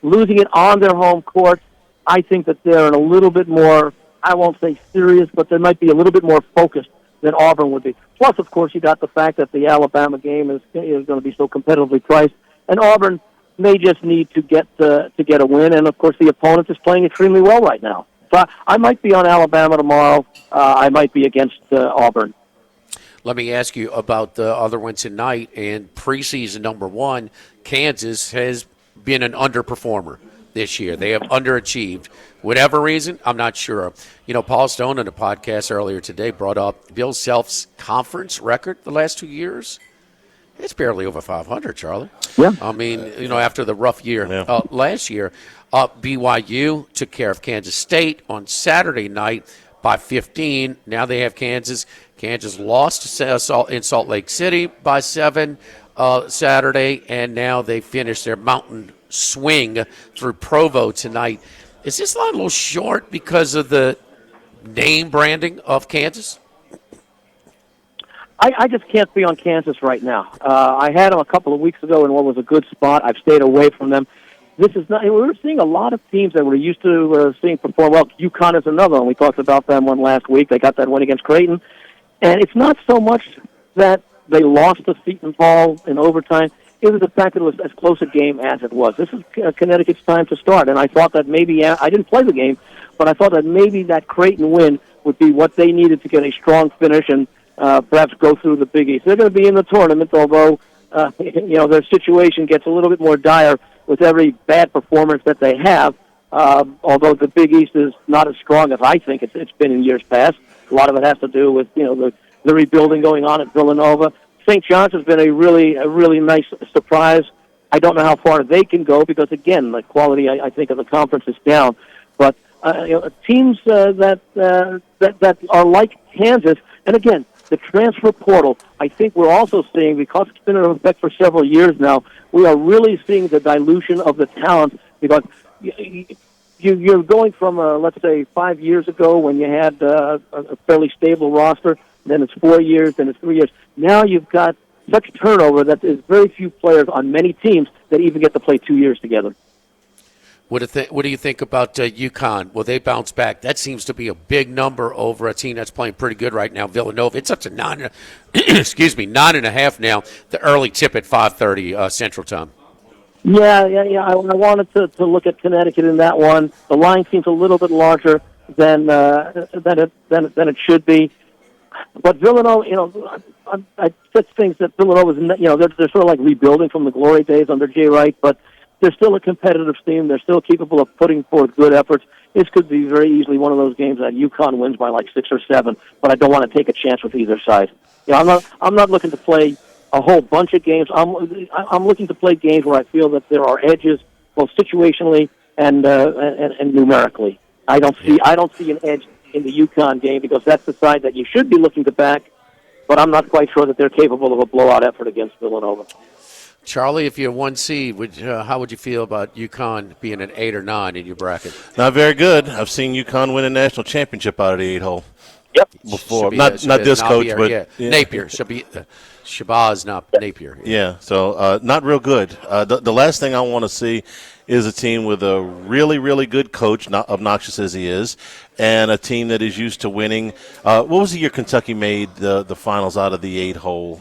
S7: losing it on their home court. I think that they're in a little bit more, I won't say serious, but they might be a little bit more focused than Auburn would be. Plus, of course, you got the fact that the Alabama game is going to be so competitively priced, and Auburn may just need to get a win. And of course, the opponent is playing extremely well right now. So I might be on Alabama tomorrow. I might be against Auburn.
S6: Let me ask you about the other one tonight. And preseason number 1, Kansas has been an underperformer this year. They have underachieved. Whatever reason, I'm not sure. Paul Stone on the podcast earlier today brought up Bill Self's conference record the last 2 years. It's barely over 500, Charlie.
S7: Yeah.
S6: I mean, after the rough year last year, BYU took care of Kansas State on Saturday night by 15. Now they have Kansas. Kansas lost in Salt Lake City by 7 Saturday, and now they finished their mountain swing through Provo tonight. Is this line a little short because of the name branding of Kansas?
S7: I just can't be on Kansas right now. I had them a couple of weeks ago in what was a good spot. I've stayed away from them. This is not. We're seeing a lot of teams that we're used to seeing perform well. UConn is another one. We talked about them one last week. They got that win against Creighton, and it's not so much that they lost to Seton Hall in overtime. It was the fact that it was as close a game as it was. This is Connecticut's time to start, and I thought that maybe I didn't play the game, but I thought that maybe that Creighton win would be what they needed to get a strong finish and perhaps go through the Big East. They're going to be in the tournament, although their situation gets a little bit more dire with every bad performance that they have, although the Big East is not as strong as I think it's been in years past. A lot of it has to do with the rebuilding going on at Villanova. St. John's has been a really nice surprise. I don't know how far they can go because, again, the quality I think of the conference is down. But teams that are like Kansas, and again, the transfer portal, I think we're also seeing, because it's been in effect for several years now, we are really seeing the dilution of the talent because you're going from, let's say, 5 years ago when you had a fairly stable roster, then it's 4 years, then it's 3 years. Now you've got such turnover that there's very few players on many teams that even get to play 2 years together.
S6: What do you think about UConn? Will they bounce back? That seems to be a big number over a team that's playing pretty good right now, Villanova. It's up to 9.5 now. The early tip at 5:30 Central Time.
S7: Yeah. I wanted to look at Connecticut in that one. The line seems a little bit larger than it should be. But Villanova, I said things that Villanova is, they're sort of like rebuilding from the glory days under Jay Wright, but they're still a competitive team. They're still capable of putting forth good efforts. This could be very easily one of those games that UConn wins by like 6 or 7, but I don't want to take a chance with either side. I'm not looking to play a whole bunch of games. I'm looking to play games where I feel that there are edges, both situationally and numerically. I don't see an edge in the UConn game because that's the side that you should be looking to back, but I'm not quite sure that they're capable of a blowout effort against Villanova.
S6: Charlie, if you're 1 seed, how would you feel about UConn being an 8 or 9 in your bracket?
S5: Not very good. I've seen UConn win a national championship out of the 8-hole.
S7: Yep.
S5: Before. Not this coach, but
S6: yeah. Napier. Shabazz, not Napier.
S5: Yeah, so not real good. The last thing I want to see is a team with a really, really good coach, not obnoxious as he is, and a team that is used to winning. What was the year Kentucky made the finals out of the 8-hole?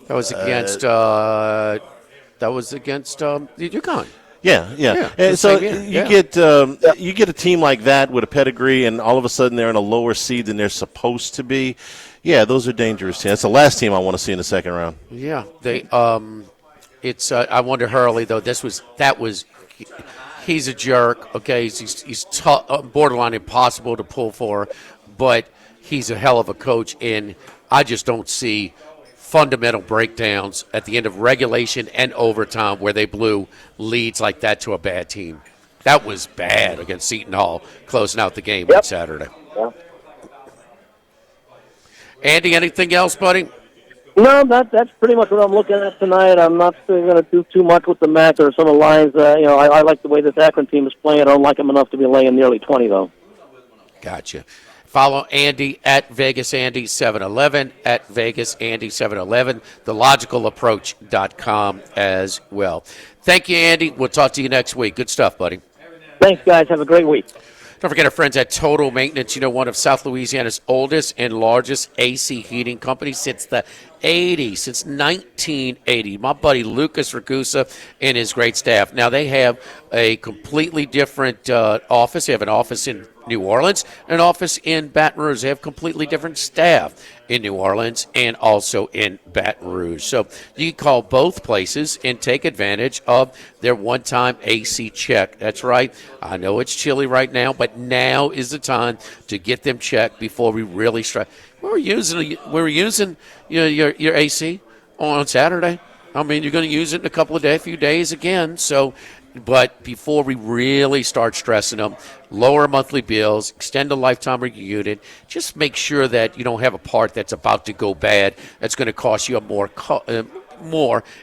S6: That was against UConn.
S5: Yeah. And so you get a team like that with a pedigree, and all of a sudden they're in a lower seed than they're supposed to be. Yeah, those are dangerous teams. That's the last team I want to see in the second round.
S6: Yeah, they. It's. I wonder Hurley though. He's a jerk. Okay, he's borderline impossible to pull for, but he's a hell of a coach, and I just don't see fundamental breakdowns at the end of regulation and overtime where they blew leads like that to a bad team. That was bad against Seton Hall, closing out the game on Saturday.
S7: Yeah.
S6: Andy, anything else, buddy?
S7: No, that's pretty much what I'm looking at tonight. I'm not going to do too much with the match or some of the lines. I like the way this Akron team is playing. I don't like them enough to be laying nearly 20, though.
S6: Gotcha. Follow Andy at VegasAndy711, at VegasAndy711, thelogicalapproach.com as well. Thank you, Andy. We'll talk to you next week. Good stuff, buddy.
S7: Thanks, guys. Have a great week.
S6: Don't forget our friends at Total Maintenance, one of South Louisiana's oldest and largest AC heating companies since the 80s, since 1980. My buddy Lucas Ragusa and his great staff. Now, they have a completely different office. They have an office in New Orleans, an office in Baton Rouge. They have completely different staff in New Orleans and also in Baton Rouge. So you can call both places and take advantage of their one-time AC check. That's right. I know it's chilly right now, but now is the time to get them checked before we really strike. We were using your AC on Saturday. I mean, you're going to use it in a few days again. So, but before we really start stressing them, lower monthly bills, extend the lifetime of your unit, just make sure that you don't have a part that's about to go bad that's going to cost you more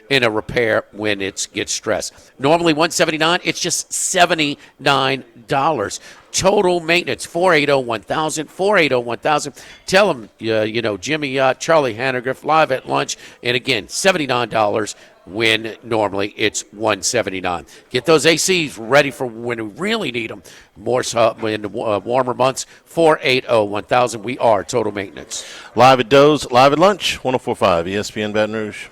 S6: in a repair when it gets stressed. Normally $179, it's just $79. Total Maintenance, 480-1000, 480-1000. Tell them, Jimmy Charlie Hannegriff, live at lunch. And again, $79 when normally it's $179. Get those ACs ready for when we really need them. More so in the warmer months, 480-1000. We are Total Maintenance.
S5: Live at Doe's, live at lunch, 104.5 ESPN Baton Rouge.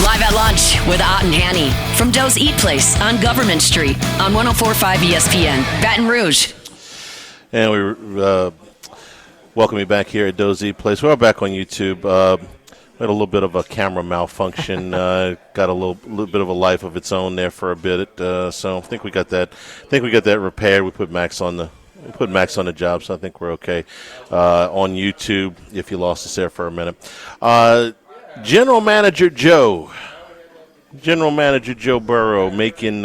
S2: Live at lunch with Ott and Hanny from Doe's Eat Place on Government Street on 104.5 ESPN, Baton Rouge.
S5: And we welcome you back here at Doe's Eat Place. We're back on YouTube. We had a little bit of a camera malfunction. Got a little bit of a life of its own there for a bit. So I think we got that. Repaired. We put Max on the job, so I think we're okay on YouTube. If you lost us there for a minute. General Manager Joe Burrow making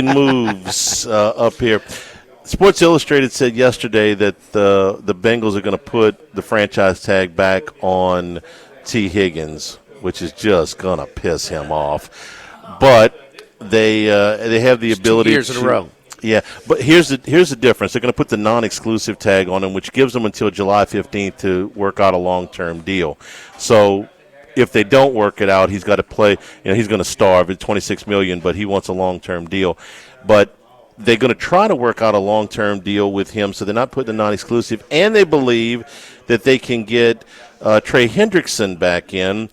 S5: moves up here. Sports Illustrated said yesterday that the Bengals are going to put the franchise tag back on T. Higgins, which is just going to piss him off. But they have the ability
S6: 2 years in a row.
S5: Yeah, but here's the difference. They're going to put the non-exclusive tag on him, which gives them until July 15th to work out a long-term deal. So if they don't work it out, he's got to play. He's going to starve at $26 million, but he wants a long-term deal. But they're going to try to work out a long-term deal with him, so they're not putting the non-exclusive. And they believe that they can get Trey Hendrickson back in.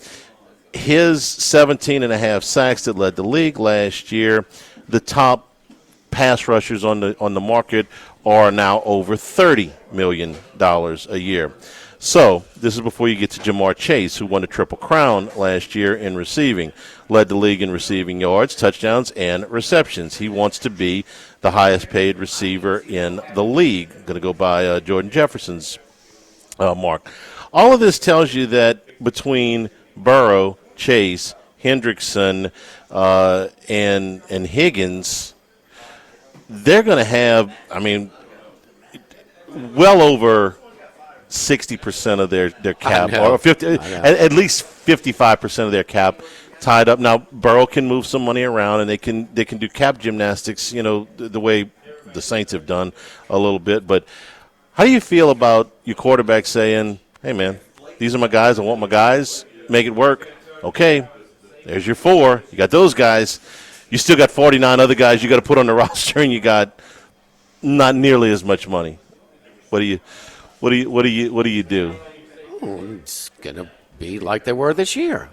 S5: His 17.5 sacks that led the league last year, the top pass rushers on the market are now over $30 million a year. So this is before you get to Jamar Chase, who won the Triple Crown last year in receiving, led the league in receiving yards, touchdowns, and receptions. He wants to be the highest paid receiver in the league. Going to go by Jordan Jefferson's mark. All of this tells you that between Burrow, Chase, Hendrickson, and Higgins, they're going to have, well over 60% of their cap, or 50, at least 55% of their cap tied up. Now Burrow can move some money around, and they can do cap gymnastics, the way the Saints have done a little bit. But how do you feel about your quarterback saying, "Hey man, these are my guys. I want my guys. Make it work." Okay, there's your 4. You got those guys. You still got 49 other guys you got to put on the roster, and you got not nearly as much money. What do you do?
S6: It's gonna be like they were this year.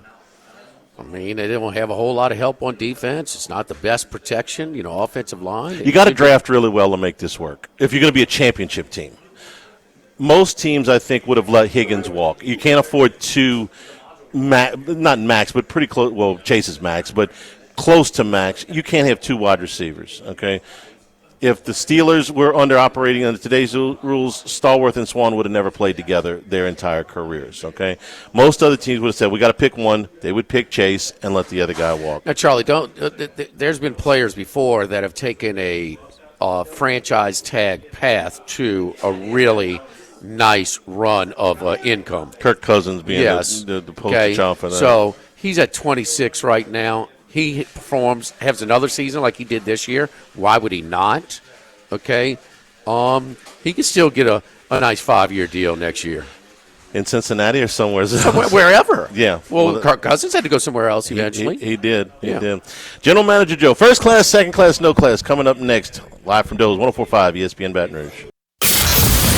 S6: They don't have a whole lot of help on defense. It's not the best protection, offensive line.
S5: You got to draft really well to make this work if you're going to be a championship team. Most teams, I think, would have let Higgins walk. You can't afford 2, not max, but pretty close. Well, Chase is max, but close to max. You can't have 2 wide receivers, okay? If the Steelers were operating under today's rules, Stallworth and Swan would have never played together their entire careers, okay? Most other teams would have said, we got to pick one. They would pick Chase and let the other guy walk.
S6: Now, Charlie, there's been players before that have taken a franchise tag path to a really nice run of income.
S5: Kirk Cousins being the poster child for that. So
S6: he's at 26 right now. He performs, has another season like he did this year. Why would he not? Okay. He could still get a nice 5-year deal next year.
S5: In Cincinnati or somewhere?
S6: Wherever.
S5: Yeah.
S6: Well, Kirk Cousins had to go somewhere else eventually.
S5: He did. He did. General Manager Joe, first class, second class, no class, coming up next. Live from Doe's, 104.5 ESPN Baton Rouge.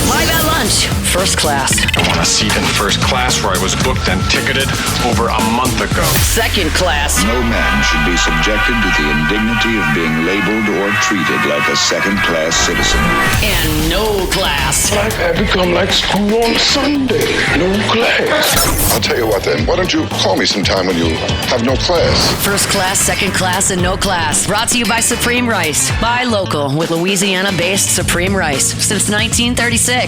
S2: Live at lunch, first class.
S1: I want a seat in first class where I was booked and ticketed over a month ago.
S2: Second class.
S8: No man should be subjected to the indignity of being labeled or treated like a second-class citizen.
S2: And no class.
S9: Like I become like school on Sunday. No class.
S10: I'll tell you what then. Why don't you call me sometime when you have no class?
S2: First class, second class, and no class. Brought to you by Supreme Rice. Buy local with Louisiana-based Supreme Rice since 1936.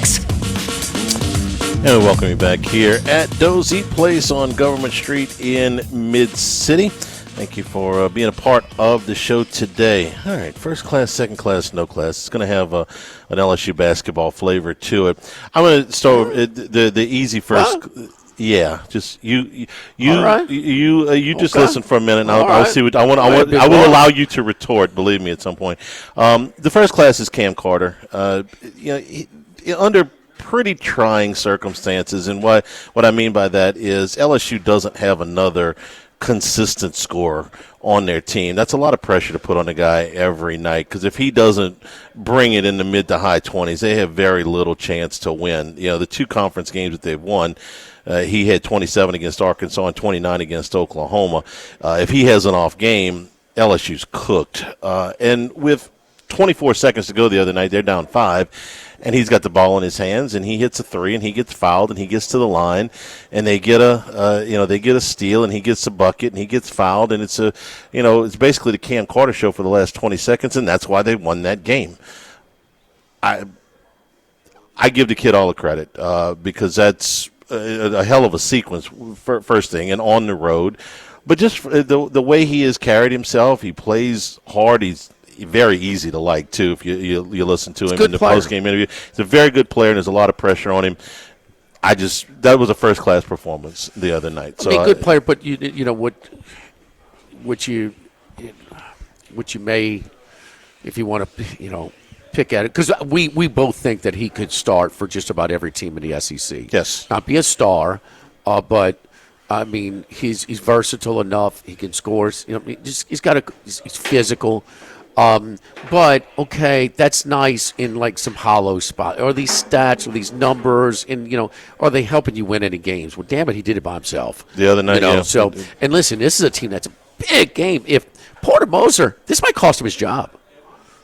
S5: And we welcome you back here at Doe's Eat Place on Government Street in Mid-City. Thank you for being a part of the show today. All right, first class, second class, no class. It's going to have an LSU basketball flavor to it. I'm going to start with the easy first. Yeah, just you
S6: right.
S5: just
S6: Okay.
S5: listen for a minute, and
S6: All
S5: I'll
S6: right.
S5: see what I
S6: All right,
S5: want.
S6: big
S5: I will
S6: boy.
S5: allow you to retort. Believe me, at some point. The first class is Cam Carter. Under pretty trying circumstances, and what I mean by that is LSU doesn't have another consistent scorer on their team. That's a lot of pressure to put on the guy every night, because if he doesn't bring it in the mid to high 20s, they have very little chance to win. The two conference games that they've won, he had 27 against Arkansas and 29 against Oklahoma. If he has an off game, LSU's cooked. And with 24 seconds to go the other night, they're down 5. And he's got the ball in his hands, and he hits a 3, and he gets fouled, and he gets to the line, and they get a steal, and he gets a bucket, and he gets fouled, and it's basically the Cam Carter show for the last 20 seconds, and that's why they won that game. I give the kid all the credit because that's a hell of a sequence, first thing, and on the road. But just the way he has carried himself, he plays hard. He's very easy to like, too, if you listen to him in the post-game interview. He's a very good player, and there's a lot of pressure on him. That was a first-class performance the other night. So
S6: good player, but what you may, if you want to, pick at it, because we both think that he could start for just about every team in the SEC.
S5: Yes.
S6: Not be a star, but I mean, he's versatile enough. He can score. He's physical. But okay, that's nice in like some hollow spot. Are these stats or these numbers, and are they helping you win any games? Well, damn it, he did it by himself
S5: the other night. Yeah.
S6: So, and listen, this is a team that's a big game. If Porter Moser, this might cost him his job.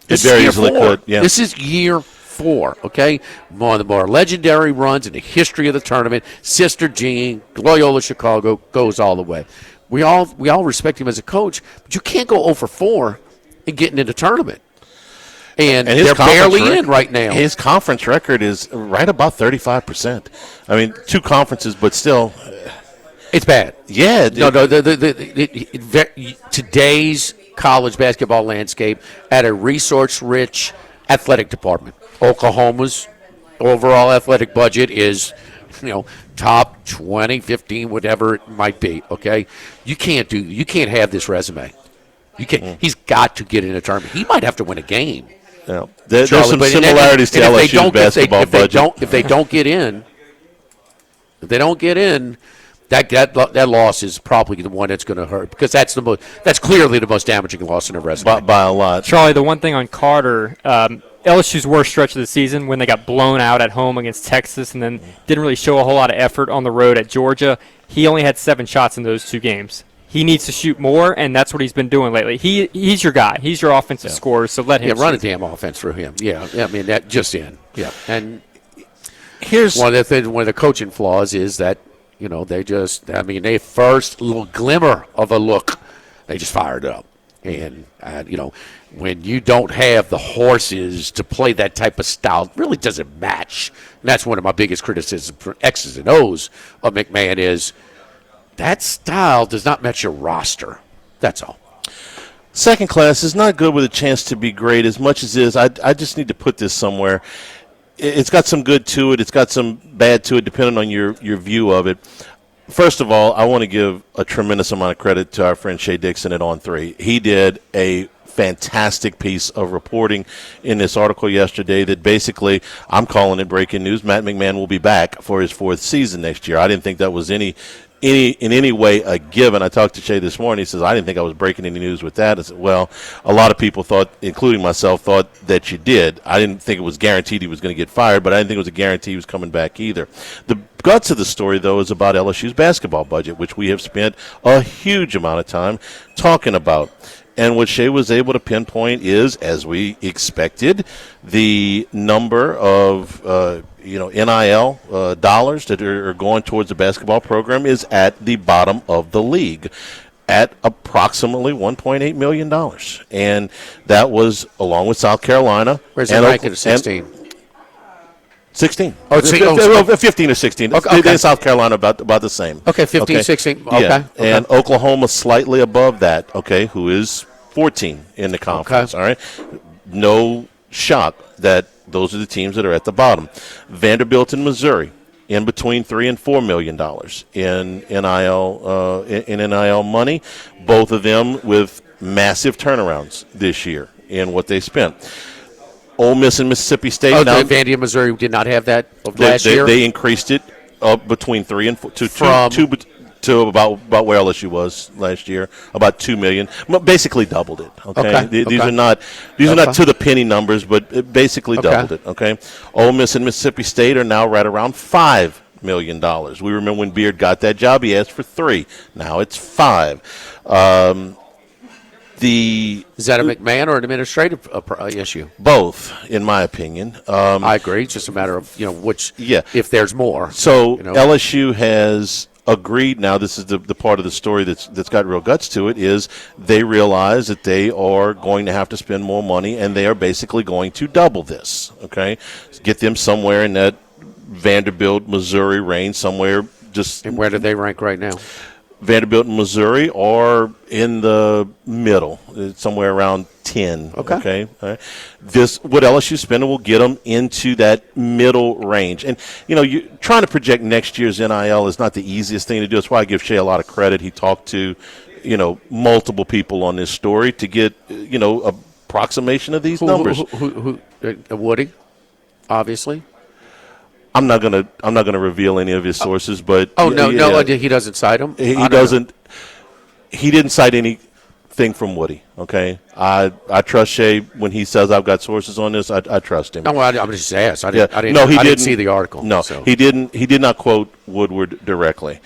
S5: It very easily could. Yeah.
S6: This is year 4. Okay, one of the more legendary runs in the history of the tournament. Sister Jean, Loyola Chicago, goes all the way. We all respect him as a coach, but you can't go 0-4 and getting into the tournament. And they're barely in right now.
S5: His conference record is right about 35%. I mean, 2 conferences, but still.
S6: It's bad.
S5: Yeah.
S6: Today's college basketball landscape at a resource-rich athletic department. Oklahoma's overall athletic budget is, top 20, 15, whatever it might be, okay? You can't have this resume. You can't. He's got to get in a tournament. He might have to win a game.
S5: Yeah. There's some similarities to LSU's basketball budget.
S6: If they don't get in, that loss is probably the one that's going to hurt, because that's clearly the most damaging loss in their resume.
S5: By a lot.
S11: Charlie, the one thing on Carter, LSU's worst stretch of the season when they got blown out at home against Texas and then didn't really show a whole lot of effort on the road at Georgia. He only had 7 shots in those 2 games. He needs to shoot more, and that's what he's been doing lately. He's your guy. He's your offensive scorer, so let him shoot.
S5: run
S6: a damn offense through him. Yeah, I mean, that just in. Yeah, and
S5: here's
S6: one of the coaching flaws is that, they first little glimmer of a look, they just fired up. And, when you don't have the horses to play that type of style, it really doesn't match. And that's one of my biggest criticisms for X's and O's of McMahon is that style does not match your roster. That's all.
S5: Second class is not good with a chance to be great as much as is. I just need to put this somewhere. It's got some good to it. It's got some bad to it, depending on your view of it. First of all, I want to give a tremendous amount of credit to our friend Shea Dixon at On3. He did a fantastic piece of reporting in this article yesterday that basically, I'm calling it breaking news. Matt McMahon will be back for his 4th season next year. I didn't think that was in any way a given. I talked to Shea this morning. He says, I didn't think I was breaking any news with that. I said, well, a lot of people thought, including myself, thought that you did. I didn't think it was guaranteed he was going to get fired, but I didn't think it was a guarantee he was coming back either. The guts of the story, though, is about LSU's basketball budget, which we have spent a huge amount of time talking about. And what Shea was able to pinpoint is, as we expected, the number of NIL dollars that are going towards the basketball program is at the bottom of the league at approximately $1.8 million. And that was along with South Carolina.
S6: Where's it ranked at 16?
S5: 16.
S6: Oh,
S5: 15 or 16.
S6: Okay.
S5: Then South Carolina about the same.
S6: Okay, 15, 16. Okay.
S5: Yeah. And Oklahoma slightly above that, okay, who is 14 in the conference, all right? No shock that those are the teams that are at the bottom. Vanderbilt and Missouri in between $3 and $4 million in NIL money. Both of them with massive turnarounds this year in what they spent. Ole Miss and Mississippi State.
S6: Oh, Vandy and Missouri did not have that last year?
S5: They increased it up between 3 and 4 to about where LSU was last year, about $2 million. Basically doubled it. Okay, these are not to the penny numbers, but it basically doubled it. Okay, Ole Miss and Mississippi State are now right around $5 million. We remember when Beard got that job, he asked for 3. Now it's 5.
S6: Is that a McMahon or an administrative issue?
S5: Both, in my opinion.
S6: I agree. It's just a matter of which. Yeah. If there's more.
S5: So LSU has agreed. Now, this is the part of the story that's got real guts to it. Is they realize that they are going to have to spend more money, and they are basically going to double this. Okay, get them somewhere in that Vanderbilt, Missouri range, somewhere just.
S6: And where do they rank right now?
S5: Vanderbilt and Missouri are in the middle, somewhere around 10. Okay. All right. What LSU spending will get them into that middle range. And, you trying to project next year's NIL is not the easiest thing to do. That's why I give Shea a lot of credit. He talked to, multiple people on this story to get, approximation of these numbers.
S6: Woody, obviously.
S5: I'm not gonna reveal any of his sources, but
S6: he doesn't cite them.
S5: He doesn't. He didn't cite anything from Woody. Okay, I trust Shea when he says I've got sources on this. I trust him.
S6: No, I'm just asked. I didn't see the article.
S5: No, so. He didn't. He did not quote Woodward directly.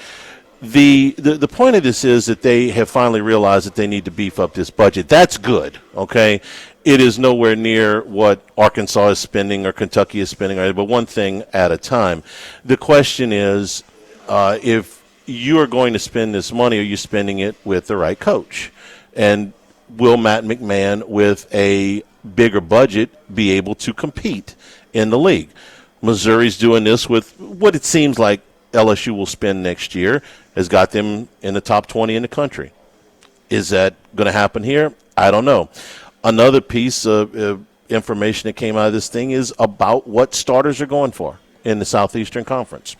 S5: The point of this is that they have finally realized that they need to beef up this budget. That's good. Okay. It is nowhere near what Arkansas is spending or Kentucky is spending, but one thing at a time. The question is, if you are going to spend this money, are you spending it with the right coach? And will Matt McMahon, with a bigger budget, be able to compete in the league? Missouri's doing this with what it seems like LSU will spend next year, has got them in the top 20 in the country. Is that going to happen here? I don't know. Another piece of information that came out of this thing is about what starters are going for in the Southeastern Conference.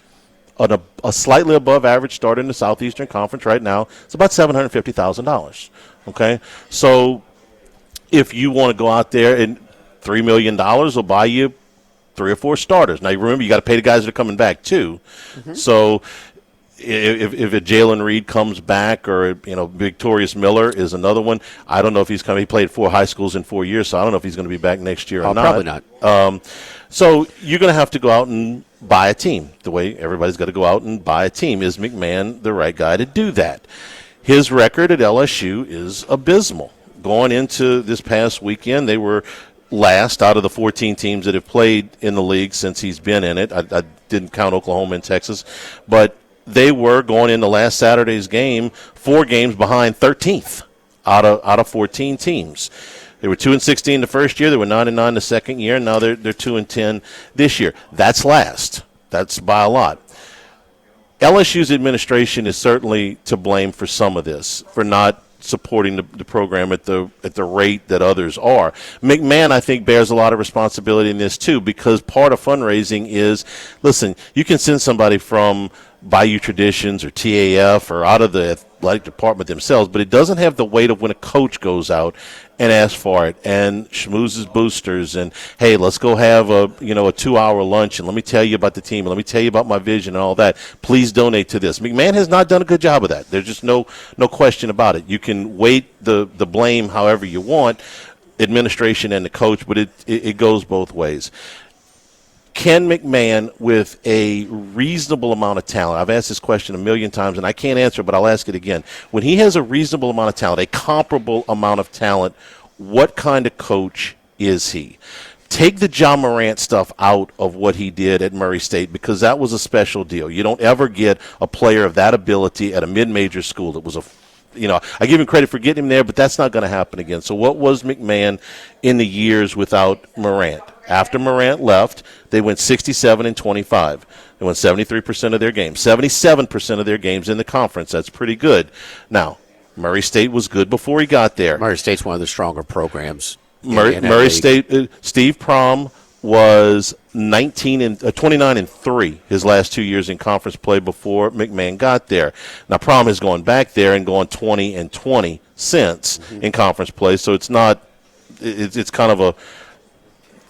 S5: A slightly above average starter in the Southeastern Conference right now is about $750,000. Okay? So if you want to go out there and $3 million will buy you 3 or 4 starters. Now, you remember, you got to pay the guys that are coming back, too. Mm-hmm. So if a Jalen Reed comes back, or Victorious Miller is another one. I don't know if he's coming. He played 4 high schools in 4 years, so I don't know if he's going to be back next year or not.
S6: Probably not.
S5: So you're going to have to go out and buy a team. The way everybody's got to go out and buy a team. Is McMahon the right guy to do that? His record at LSU is abysmal. Going into this past weekend, they were last out of the 14 teams that have played in the league since he's been in it. I didn't count Oklahoma and Texas, but they were going into last Saturday's game 4 games behind 13th out of 14 teams. They were 2-16 the first year. They were 9-9 the second year. And now they're 2-10 this year. That's last. That's by a lot. LSU's administration is certainly to blame for some of this, for not supporting the program at the rate that others are. McMahon, I think, bears a lot of responsibility in this too, because part of fundraising is, listen, you can send somebody from Bayou Traditions or TAF or out of the athletic department themselves, but it doesn't have the weight of when a coach goes out and asks for it and schmoozes boosters and, hey, let's go have a 2-hour lunch and let me tell you about the team and let me tell you about my vision and all that. Please donate to this. McMahon has not done a good job of that. There's just no question about it. You can weight the blame however you want, administration and the coach, but it goes both ways. Can McMahon, with a reasonable amount of talent, I've asked this question a million times and I can't answer it, but I'll ask it again. When he has a reasonable amount of talent, a comparable amount of talent, what kind of coach is he? Take the John Morant stuff out of what he did at Murray State, because that was a special deal. You don't ever get a player of that ability at a mid-major school. It was I give him credit for getting him there, but that's not going to happen again. So what was McMahon in the years without Morant? After Morant left, they went 67-25. They won 73% of their games, 77% of their games in the conference. That's pretty good. Now, Murray State was good before he got there.
S6: Murray State's one of the stronger programs.
S5: Murray State, Steve Prohm was 29-3 his last 2 years in conference play before McMahon got there. Now, Prom has gone back there and gone 20-20 since in conference play, so it's not. It's kind of a.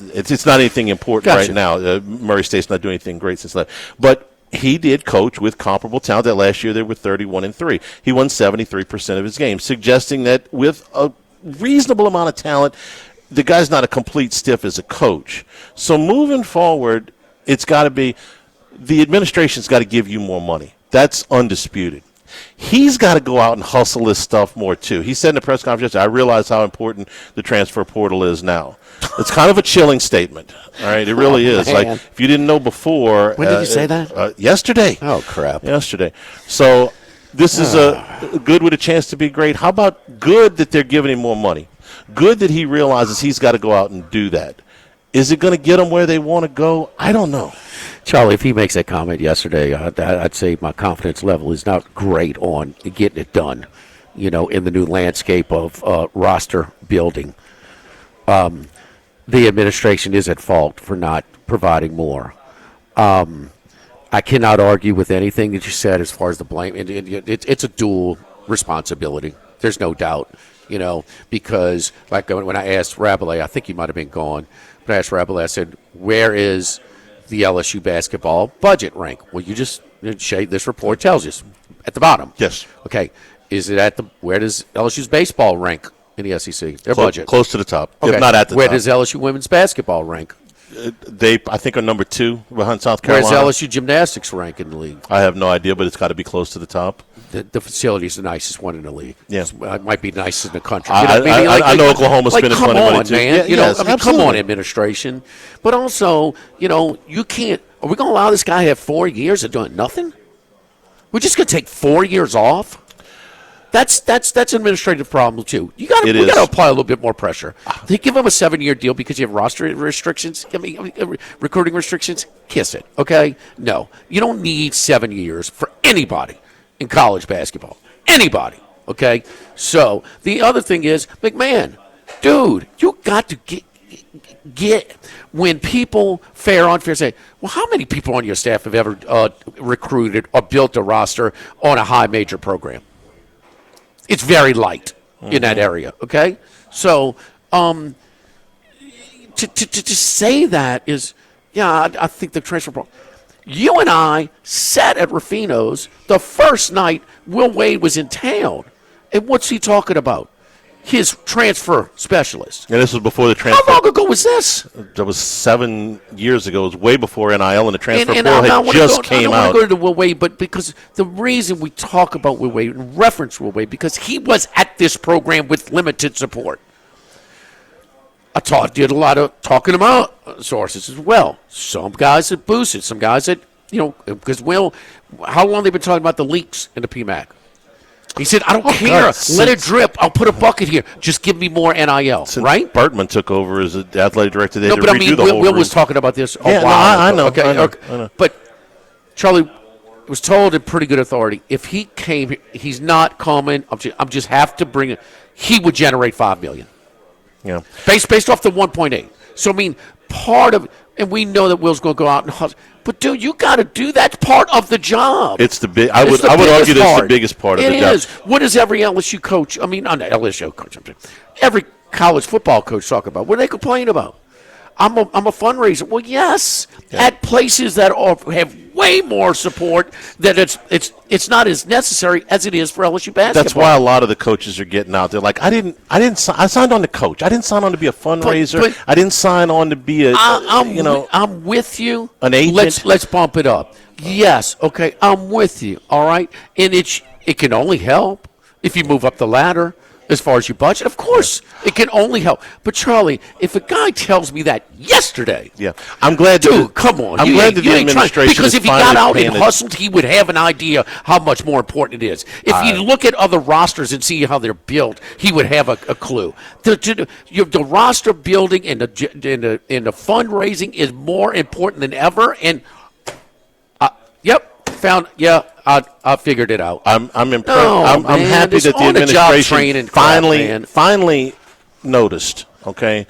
S5: It's not anything important right now. Murray State's not doing anything great since that, but he did coach with comparable talent. That last year they were 31-3. He won 73% of his games, suggesting that with a reasonable amount of talent, the guy's not a complete stiff as a coach. So moving forward, it's got to be the administration's got to give you more money. That's undisputed. He's got to go out and hustle this stuff more, too. He said in the press conference, I realize how important the transfer portal is now. It's kind of a chilling statement. All right, it really is.
S6: Man.
S5: Like, if you didn't know before.
S6: When did you say that?
S5: Yesterday.
S6: Oh, crap.
S5: Yesterday. So this is a good with a chance to be great. How about good that they're giving him more money? Good that he realizes he's got to go out and do that. Is it going to get them where they want to go? I don't know.
S6: Charlie, if he makes that comment yesterday, I'd say my confidence level is not great on getting it done, in the new landscape of roster building. The administration is at fault for not providing more. I cannot argue with anything that you said as far as the blame. It's a dual responsibility. There's no doubt, because like when I asked Rabelais, I think he might have been gone, but I asked Rabelais, I said, where is the LSU basketball budget rank? Well, this report tells us at the bottom.
S5: Yes.
S6: Okay. Is it where does LSU's baseball rank in the SEC? Their budget.
S5: Close to the top,
S6: okay.
S5: if not at the
S6: Where
S5: top.
S6: does LSU women's basketball rank?
S5: They, I think, are number 2 behind South Carolina.
S6: Where's LSU gymnastics rank in the league?
S5: I have no idea, but it's got to be close to the top.
S6: The facility is the nicest one in the league.
S5: Yeah.
S6: It might be nicest in the country.
S5: I know Oklahoma spending
S6: come
S5: money
S6: on,
S5: too.
S6: Man.
S5: Yeah,
S6: Come on, administration. But also, you can't. Are we going to allow this guy to have 4 years of doing nothing? We're just going to take 4 years off? That's an administrative problem too. We got to apply a little bit more pressure. They give him a 7-year deal because you have roster restrictions. Recruiting restrictions. Kiss it, okay? No, you don't need 7 years for anybody in college basketball. Anybody, okay? So the other thing is, McMahon, dude, you got to get when people fair or unfair say, well, how many people on your staff have ever recruited or built a roster on a high major program? It's very light in that area, okay? So to say that is, I think the transfer problem. You and I sat at Rufino's the first night Will Wade was in town. And what's he talking about? His transfer specialist.
S5: And this was before the transfer.
S6: How long ago was this?
S5: That was 7 years ago. It was way before NIL and the transfer portal
S6: came out.
S5: I don't
S6: want to go to Will Wade, but because the reason we talk about Will Wade and reference Will Wade, because he was at this program with limited support. I did a lot of talking about sources as well. Some guys that boosted, some guys that, because how long they been talking about the leaks in the PMAC? He said, I don't care.
S5: God,
S6: let it drip. I'll put a bucket here. Just give me more NIL, right?
S5: Bartman took over as the athletic director. They
S6: no, but I mean, Will was talking about this a while ago.
S5: I know.
S6: Okay,
S5: I know.
S6: But Charlie was told in pretty good authority, if he came, he's not coming. I'm just have to bring it. He would generate $5 million.
S5: Yeah.
S6: Based off the 1.8. So, I mean, part of, and we know that Will's going to go out and hustle. But, dude, you got to do that. That's part of the job.
S5: It's the big. I would argue that's the biggest part of the job.
S6: It is. What does every LSU coach? I mean, not LSU coach. Every college football coach talk about? What do they complain about? I'm a fundraiser. Well, yes, at places that have way more support, that it's not as necessary as it is for LSU basketball.
S5: That's why a lot of the coaches are getting out there. Like I signed on to coach. I didn't sign on to be a fundraiser. But I didn't sign on to be
S6: I'm with you.
S5: An agent.
S6: Let's bump it up. Yes, okay, I'm with you. All right, and it can only help if you move up the ladder. As far as your budget, of course, it can only help. But Charlie, if a guy tells me that yesterday,
S5: I'm glad.
S6: Dude, come on,
S5: I'm glad that the administration
S6: because if he got out and hustled, he would have an idea how much more important it is. If you look at other rosters and see how they're built, he would have a clue. The roster building and the fundraising is more important than ever. And I figured it out.
S5: I'm impressed.
S6: No,
S5: I'm happy that the administration
S6: finally
S5: finally noticed. Okay,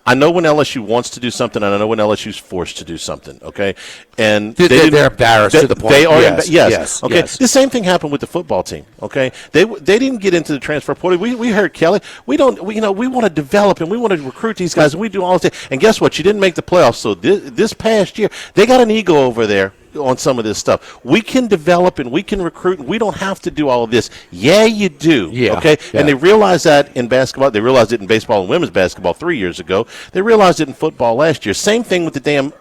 S5: I know when LSU wants to do something, and I know when LSU's forced to do something. Okay, and
S6: they're embarrassed to the point.
S5: They are.
S6: Yes.
S5: Okay.
S6: Yes.
S5: The same thing happened with the football team. Okay, they didn't get into the transfer portal. We heard Kelly. We want to develop and we want to recruit these guys, and we do all this. And guess what? You didn't make the playoffs. So this past year, they got an ego over there on some of this stuff. We can develop and we can recruit, and we don't have to do all of this. Yeah, you do.
S6: Yeah.
S5: Okay?
S6: Yeah.
S5: And they realized that in basketball. They realized it in baseball and women's basketball 3 years ago. They realized it in football last year. Same thing with the damn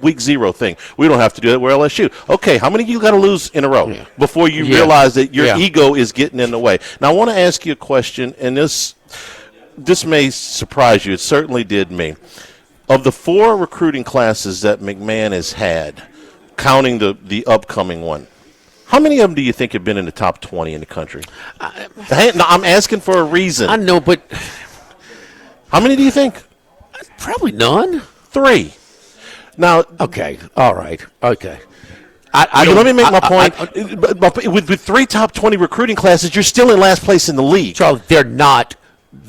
S5: week 0 thing. We don't have to do that. We're LSU. Okay, how many of you got to lose in a row before you realize that your ego is getting in the way? Now, I want to ask you a question, and this may surprise you. It certainly did me. Of the 4 recruiting classes that McMahon has had, counting the upcoming one, how many of them do you think have been in the top 20 in the country? I'm asking for a reason.
S6: I know, but
S5: how many do you think?
S6: Probably none.
S5: 3. Now,
S6: okay, all right, okay.
S5: Let me make my point. With 3 top 20 recruiting classes, you're still in last place in the league.
S6: Charles, they're not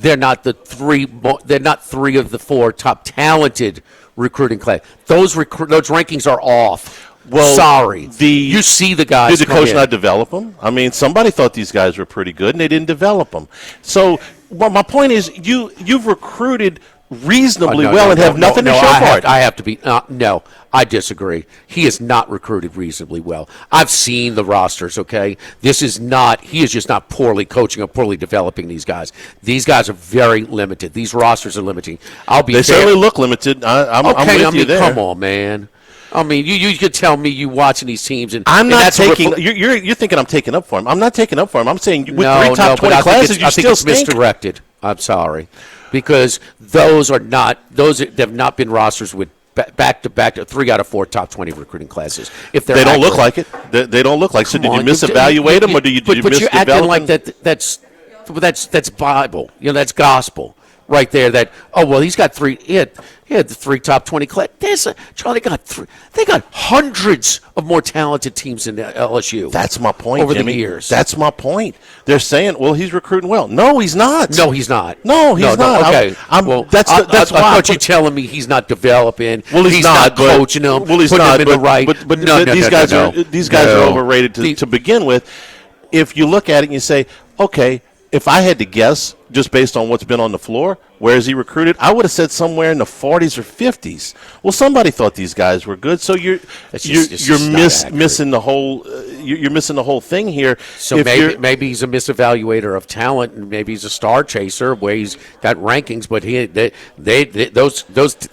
S6: the 3. They're not 3 of the 4 top talented recruiting class. Those rankings are off.
S5: Well,
S6: sorry. You see the guys.
S5: Did the coach not develop them? I mean, somebody thought these guys were pretty good, and they didn't develop them. So, my point is, you've recruited reasonably well and have nothing to show for it.
S6: I have to be no. I disagree. He is not recruited reasonably well. I've seen the rosters. Okay, this is not. He is just not poorly coaching or poorly developing these guys. These guys are very limited. These rosters are limiting.
S5: They certainly look limited. I'm with you there.
S6: Come on, man. I mean, you could tell me you watching these teams, and
S5: I'm not taking. You're thinking I'm taking up for him. I'm not taking up for him. I'm saying with 3 top 20 classes, you still stink.
S6: Misdirected. I'm sorry, because those have not been rosters with back-to-back 3 out of 4 top 20 recruiting classes. If they don't
S5: look like it, they don't look like. So did you misevaluate them, or did you
S6: But you're acting like that. That's Bible. That's gospel right there. That he's got 3. He had the 3 top 20 class. Charlie got 3. They got hundreds of more talented teams in LSU.
S5: That's my point,
S6: over
S5: Jimmy.
S6: the years.
S5: That's my point. They're saying, well, he's recruiting well. No, he's not.
S6: No, he's not.
S5: No, he's not.
S6: Okay.
S5: That's why.
S6: I thought you telling me he's not developing.
S5: Well, he's not
S6: coaching them.
S5: Well, he's
S6: putting
S5: not.
S6: them in the right.
S5: But these guys are overrated to begin with. If you look at it and you say, okay, if I had to guess, just based on what's been on the floor, where is he recruited? I would have said somewhere in the 40s or 50s. Well, somebody thought these guys were good, so you're missing the whole you're missing the whole thing here.
S6: So maybe he's a misevaluator of talent, and maybe he's a star chaser where he's got rankings, but the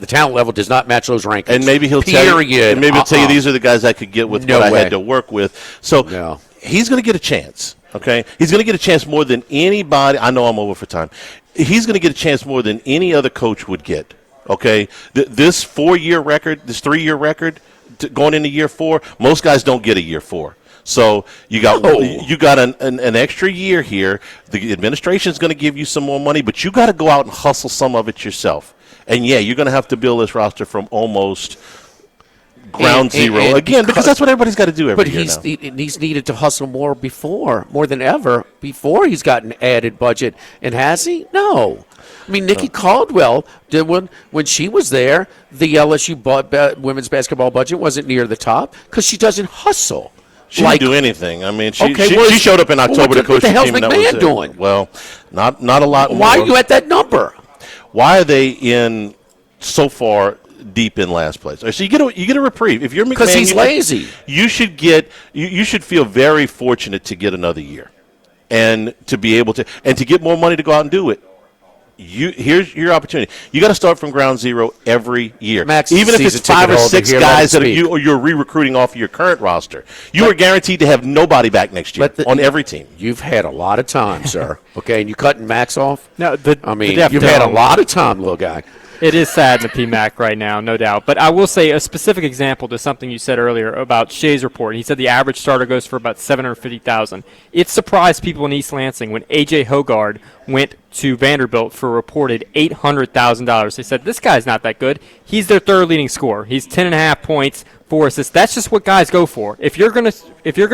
S6: talent level does not match those rankings.
S5: And maybe he'll tell you these are the guys I could get with what I had to work with. So he's going to get a chance. Okay, he's going to get a chance more than anybody. I know I'm over for time. He's going to get a chance more than any other coach would get. Okay, this 4-year record, this 3-year record, going into year 4, most guys don't get a year 4. So you got an extra year here. The administration is going to give you some more money, but you got to go out and hustle some of it yourself. And you're going to have to build this roster from almost ground zero again, because that's what everybody's got to do every year now.
S6: But he's needed to hustle more than ever before he's got an added budget. And has he? No. I mean, Nikki Caldwell did when she was there. The LSU women's basketball budget wasn't near the top because she doesn't hustle.
S5: She didn't do anything. I mean, she showed up in October to coach the team.
S6: What the hell's McMahon doing?
S5: Well, not a lot more.
S6: Why are you at that number?
S5: Why are they in so far deep in last place? So you get a reprieve. If you're McMahon,
S6: because he's lazy.
S5: You should feel very fortunate to get another year, and to be able to get more money to go out and do it. Here's your opportunity. You got to start from ground zero every year.
S6: Max,
S5: even if it's 5 or 6 guys that you're re-recruiting off of your current roster, you are guaranteed to have nobody back next year on every team.
S6: You've had a lot of time, sir. Okay, and you cutting Max off?
S11: No,
S6: you've had a lot of time, little guy.
S11: It is sad in the PMAC right now, no doubt. But I will say a specific example to something you said earlier about Shea's report. He said the average starter goes for about $750,000. It surprised people in East Lansing when A.J. Hogard went to Vanderbilt for a reported $800,000. They said, this guy's not that good. He's their third leading scorer. He's 10.5 points, 4 assists. That's just what guys go for. If you're gonna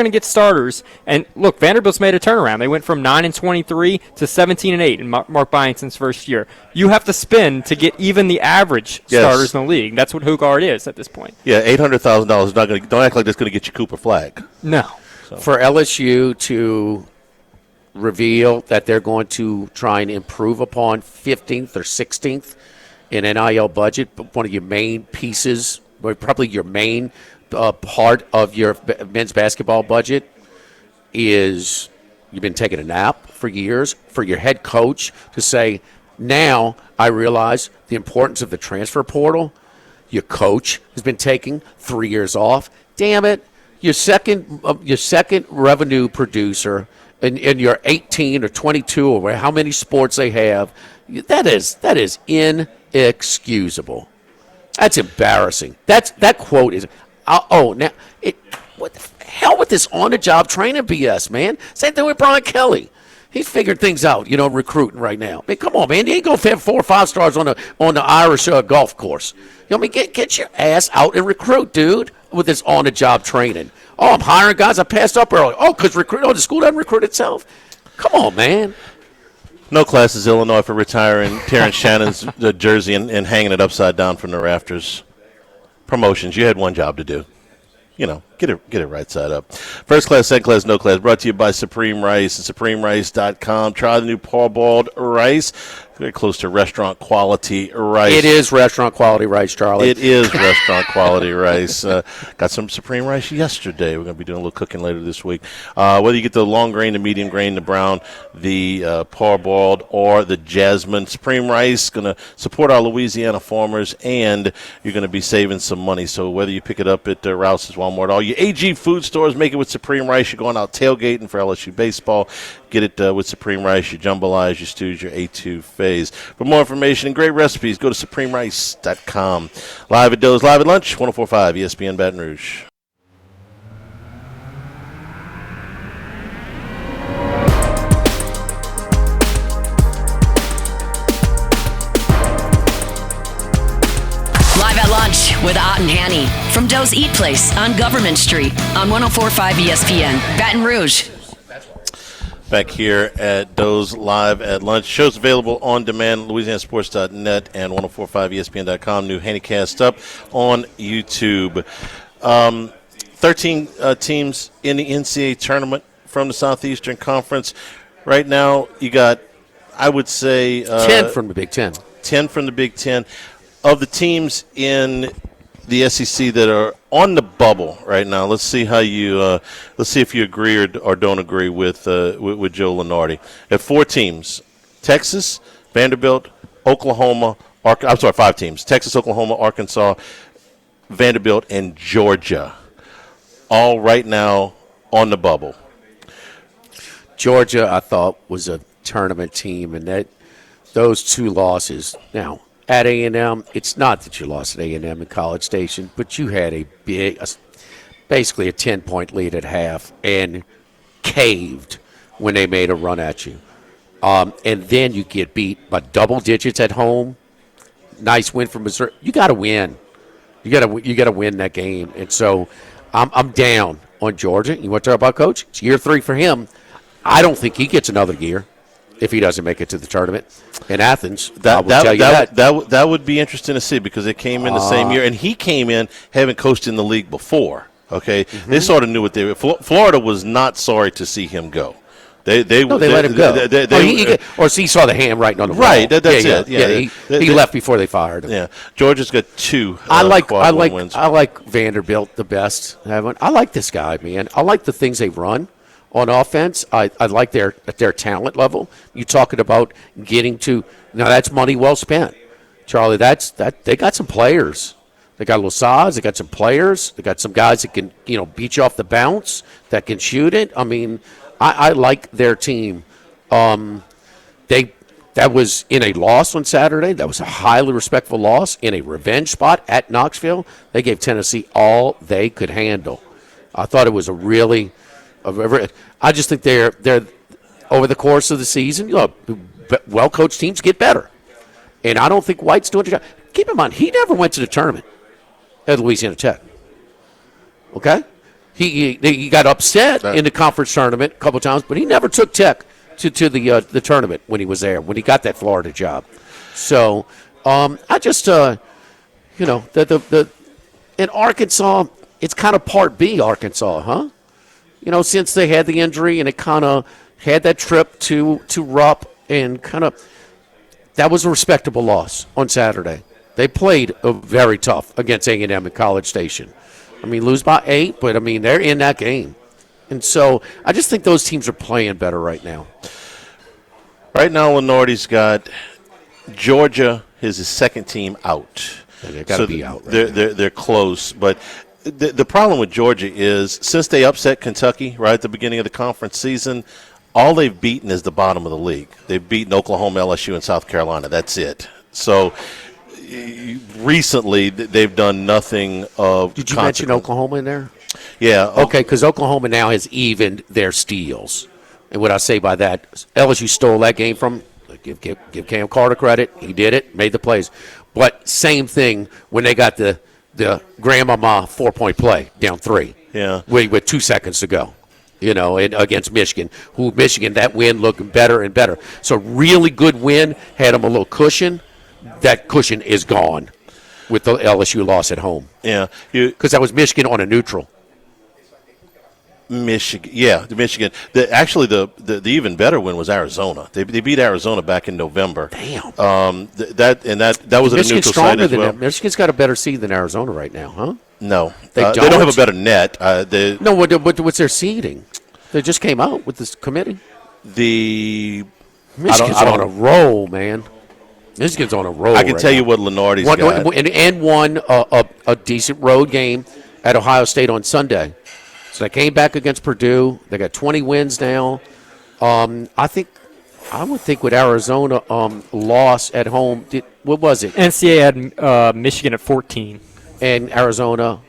S11: get starters, and look, Vanderbilt's made a turnaround. They went from 9-23 to 17-8 in Mark Bynum's first year. You have to spend to get even the average starters in the league. That's what Hogard is at this point.
S5: Yeah, $800,000 is not going to. Don't act like that's going to get you Cooper Flag.
S11: No.
S5: So.
S6: For LSU to reveal that they're going to try and improve upon 15th or 16th in NIL budget, but one of your main pieces, or probably your main part of your men's basketball budget is you've been taking a nap for years, for your head coach to say, now I realize the importance of the transfer portal. Your coach has been taking 3 years off. Damn it. Your second revenue producer and your 18 or 22 or how many sports they have, that is inexcusable. That's embarrassing. That quote is what the hell with this on-the-job training BS, man? Same thing with Brian Kelly. He's figured things out, recruiting right now. I mean, come on, man. You ain't going to have 4 or 5 stars on the Irish golf course. Get your ass out and recruit, dude, with this on-the-job training. Oh, I'm hiring guys I passed up early. Oh, because the school doesn't recruit itself. Come on, man.
S5: No classes, Illinois, for retiring Terrence Shannon's jersey and hanging it upside down from the rafters. Promotions. You had one job to do. Get it right side up. First class, second class, no class. Brought to you by Supreme Rice and SupremeRice.com. Try the new parboiled rice. Very close to restaurant quality rice.
S6: It is restaurant quality rice, Charlie.
S5: It is restaurant quality rice. Got some Supreme Rice yesterday. We're going to be doing a little cooking later this week. Whether you get the long grain, the medium grain, the brown, the parboiled, or the jasmine, Supreme Rice going to support our Louisiana farmers, and you're going to be saving some money. So whether you pick it up at Rouse's, Walmart, all your AG food stores, make it with Supreme Rice. You're going out tailgating for LSU baseball. Get it with Supreme Rice, your jambalayas, your stews, your A2 phase. For more information and great recipes, go to SupremeRice.com. Live at Doe's, live at lunch, 104.5 ESPN Baton Rouge.
S2: Live at lunch with Ott and Hanny from Doe's Eat Place on Government Street on 104.5 ESPN Baton Rouge.
S5: Back here at Doe's Live at Lunch. Shows available on demand, LouisianaSports.net and 104.5ESPN.com. New Handycast up on YouTube. 13 teams in the NCAA tournament from the Southeastern Conference. Right now, you got, I would say...
S6: 10 from the Big Ten.
S5: 10 from the Big Ten. Of the teams in the SEC that are on the bubble right now, let's see how you let's see if you agree or don't agree with Joe Lunardi. At 4 teams: Texas, Vanderbilt, Oklahoma. I'm sorry, 5 teams: Texas, Oklahoma, Arkansas, Vanderbilt, and Georgia. All right now on the bubble.
S6: Georgia, I thought, was a tournament team, and those 2 losses now. At A&M, it's not that you lost at A&M in College Station, but you had basically a 10-point lead at half and caved when they made a run at you. And then you get beat by double digits at home. Nice win from Missouri. You got to win. You got to win that game. And so I'm down on Georgia. You want to talk about Coach? It's year 3 for him. I don't think he gets another year if he doesn't make it to the tournament in Athens.
S5: That would be interesting to see because it came in the same year, and he came in having coached in the league before. Okay, They sort of knew what they were. Florida was not sorry to see him go. They
S6: let him go. Or he saw the hand writing on the wall.
S5: Right, that's it. Yeah,
S6: he left before they fired him.
S5: Yeah, Georgia's got 2.
S6: I like
S5: wins.
S6: I like Vanderbilt the best. I like this guy, man. I like the things they run. On offense, I like their talent level. You talking about getting to now? That's money well spent, Charlie. They got some players. They got Losaz. They got some players. They got some guys that can beat you off the bounce, that can shoot it. I mean, I like their team. That was in a loss on Saturday. That was a highly respectful loss in a revenge spot at Knoxville. They gave Tennessee all they could handle. I thought it was I just think they're over the course of the season, look, well-coached teams get better. And I don't think White's doing the job. Keep in mind, he never went to the tournament at Louisiana Tech. Okay? He got upset in the conference tournament a couple times, but he never took Tech to the tournament when he was there, when he got that Florida job. So I just, in Arkansas, it's kind of Part B Arkansas, huh? Since they had the injury and it kind of had that trip to Rupp and kind of that was a respectable loss on Saturday. They played very tough against A&M at College Station. I mean, lose by 8, but, they're in that game. And so I just think those teams are playing better right now.
S5: Right now, Lenardi's got Georgia, his second team out.
S6: They've got to be out.
S5: They're close. But the problem with Georgia is since they upset Kentucky right at the beginning of the conference season, all they've beaten is the bottom of the league. They've beaten Oklahoma, LSU, and South Carolina. That's it. So recently, they've done nothing of
S6: Did you mention Oklahoma in there?
S5: Yeah.
S6: Okay, because Oklahoma now has evened their steals. And what I say by that, LSU stole that game from give Cam Carter credit. He did it, made the plays. But same thing when they got the grandmama 4-point play down 3.
S5: Yeah.
S6: With 2 seconds to go. And against Michigan, that win looked better and better. So really good win, had them a little cushion. That cushion is gone with the LSU loss at home.
S5: Yeah.
S6: Because that was Michigan on a neutral.
S5: Michigan. The even better win was Arizona. They beat Arizona back in November.
S6: Damn.
S5: That was a neutral site as well.
S6: Michigan's got a better seed than Arizona right now, huh?
S5: No.
S6: They
S5: don't have a better net.
S6: No, what's their seeding? They just came out with this committee. Michigan's on a roll, man. Michigan's on a roll.
S5: I can tell you what Lenardi's got.
S6: And won a decent road game at Ohio State on Sunday. So they came back against Purdue. They got 20 wins now. I would think with Arizona loss at home, what was it?
S11: NCAA had Michigan at 14.
S6: And Arizona?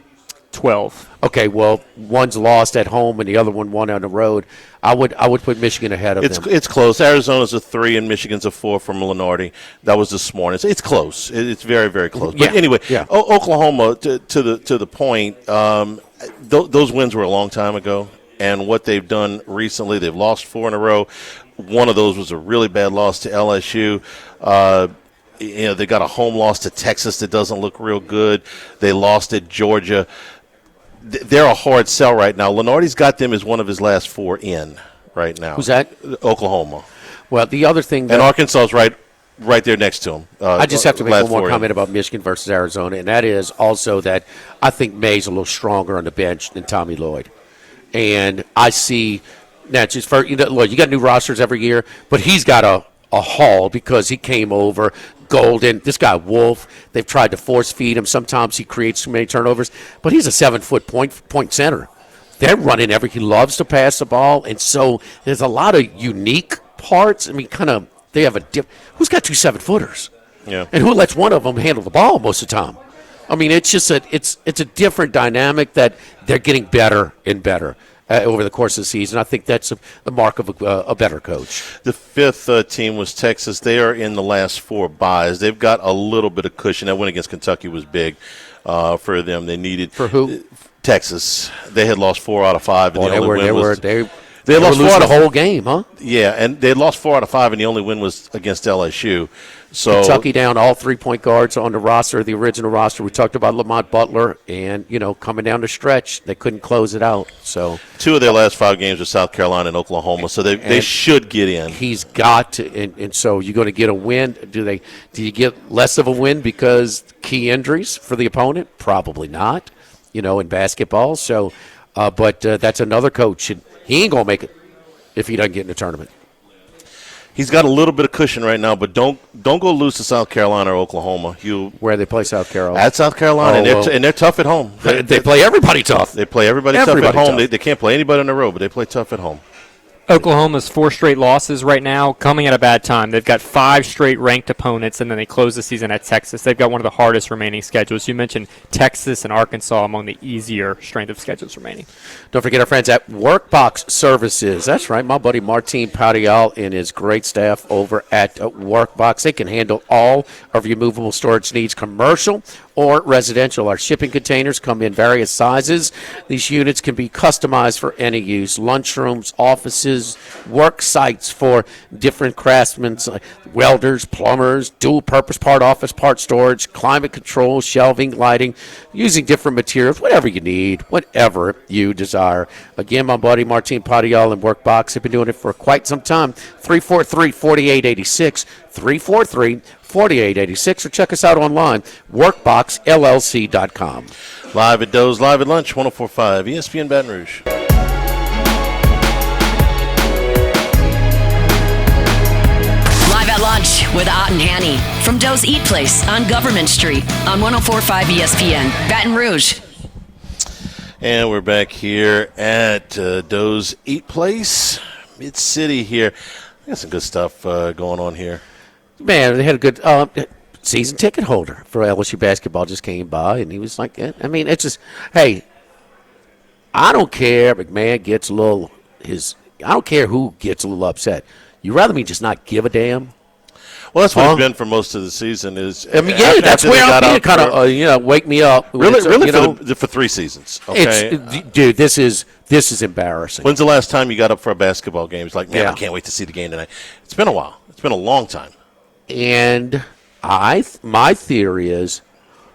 S11: 12.
S6: Okay, well, one's lost at home and the other one won on the road. I would put Michigan ahead of them.
S5: It's close. Arizona's a 3 and Michigan's a 4 from Lenardi. That was this morning. It's close. It's very, very close.
S6: Yeah.
S5: But anyway,
S6: yeah.
S5: Oklahoma, to the point, those wins were a long time ago. And what they've done recently, they've lost 4 in a row. One of those was a really bad loss to LSU. They got a home loss to Texas that doesn't look real good. They lost at Georgia. They're a hard sell right now. Lenardi's got them as one of his last 4 in right now.
S6: Who's that?
S5: Oklahoma.
S6: Well, the other thing
S5: and Arkansas is right there next to him.
S6: I just have to make one more comment about Michigan versus Arizona, and that is also that I think May's a little stronger on the bench than Tommy Lloyd. And I see now just for look, you got new rosters every year, but he's got a haul because he came over. Golden, this guy Wolf, they've tried to force feed him. Sometimes he creates too many turnovers, but he's a 7-foot point center. They're running he loves to pass the ball, and so there's a lot of unique parts. I mean, they have who's got 2 7-footers?
S5: Yeah.
S6: And who lets one of them handle the ball most of the time? I mean, it's just it's a different dynamic that they're getting better and better over the course of the season. I think that's the mark of a better coach.
S5: The 5th team was Texas. They are in the last 4 byes. They've got a little bit of cushion. That win against Kentucky was big for them. They needed
S6: for who?
S5: Texas. They had lost 4 out of 5. And
S6: they lost
S5: the
S6: whole game, huh?
S5: Yeah, and they lost 4 out of 5, and the only win was against LSU. So
S6: Kentucky down all 3-point guards on the roster, the original roster. We talked about Lamont Butler, and coming down the stretch, they couldn't close it out. So
S5: 2 of their last 5 games are South Carolina and Oklahoma, so they should get in.
S6: He's got to, and so you're going to get a win. Do you get less of a win because key injuries for the opponent? Probably not. In basketball. So, but that's another coach. He ain't going to make it if he doesn't get in the tournament.
S5: He's got a little bit of cushion right now, but don't go lose to South Carolina or Oklahoma.
S6: Where they play South Carolina?
S5: At South Carolina, and they're tough at home.
S6: They play everybody tough.
S5: They play everybody tough at home. They can't play anybody on the road, but they play tough at home.
S11: Oklahoma's 4 straight losses right now, coming at a bad time. They've got 5 straight ranked opponents, and then they close the season at Texas. They've got one of the hardest remaining schedules. You mentioned Texas and Arkansas among the easier strength of schedules remaining.
S6: Don't forget our friends at Workbox Services. That's right, my buddy Martin Padial and his great staff over at Workbox. They can handle all of your movable storage needs, commercial or residential. Our shipping containers come in various sizes. These units can be customized for any use. Lunchrooms, offices, work sites for different craftsmen, like welders, plumbers, dual-purpose part office, part storage, climate control, shelving, lighting, using different materials, whatever you need, whatever you desire. Again, my buddy Martin Padial and Workbox have been doing it for quite some time. 343-4886, 343-4886, or check us out online, workboxllc.com.
S5: Live at Doe's, live at lunch, 104.5 ESPN Baton Rouge.
S2: Live at lunch with Ott and Hanny from Doe's Eat Place on Government Street on 104.5 ESPN Baton Rouge.
S5: And we're back here at Doe's Eat Place, Mid-City here. I got some good stuff going on here.
S6: Man, they had a good season ticket holder for LSU basketball just came by, and he was like, I mean, it's just, hey, I don't care. McMahon gets a little, I don't care who gets a little upset. You rather me just not give a damn?
S5: Well, that's what it's been for most of the season.
S6: I mean, yeah, that's where I'm being kind of, wake me up.
S5: Really for 3 seasons. Okay?
S6: Dude, this is embarrassing.
S5: When's the last time you got up for a basketball game? It's like, man, I can't wait to see the game tonight. It's been a while. It's been a long time.
S6: And my theory is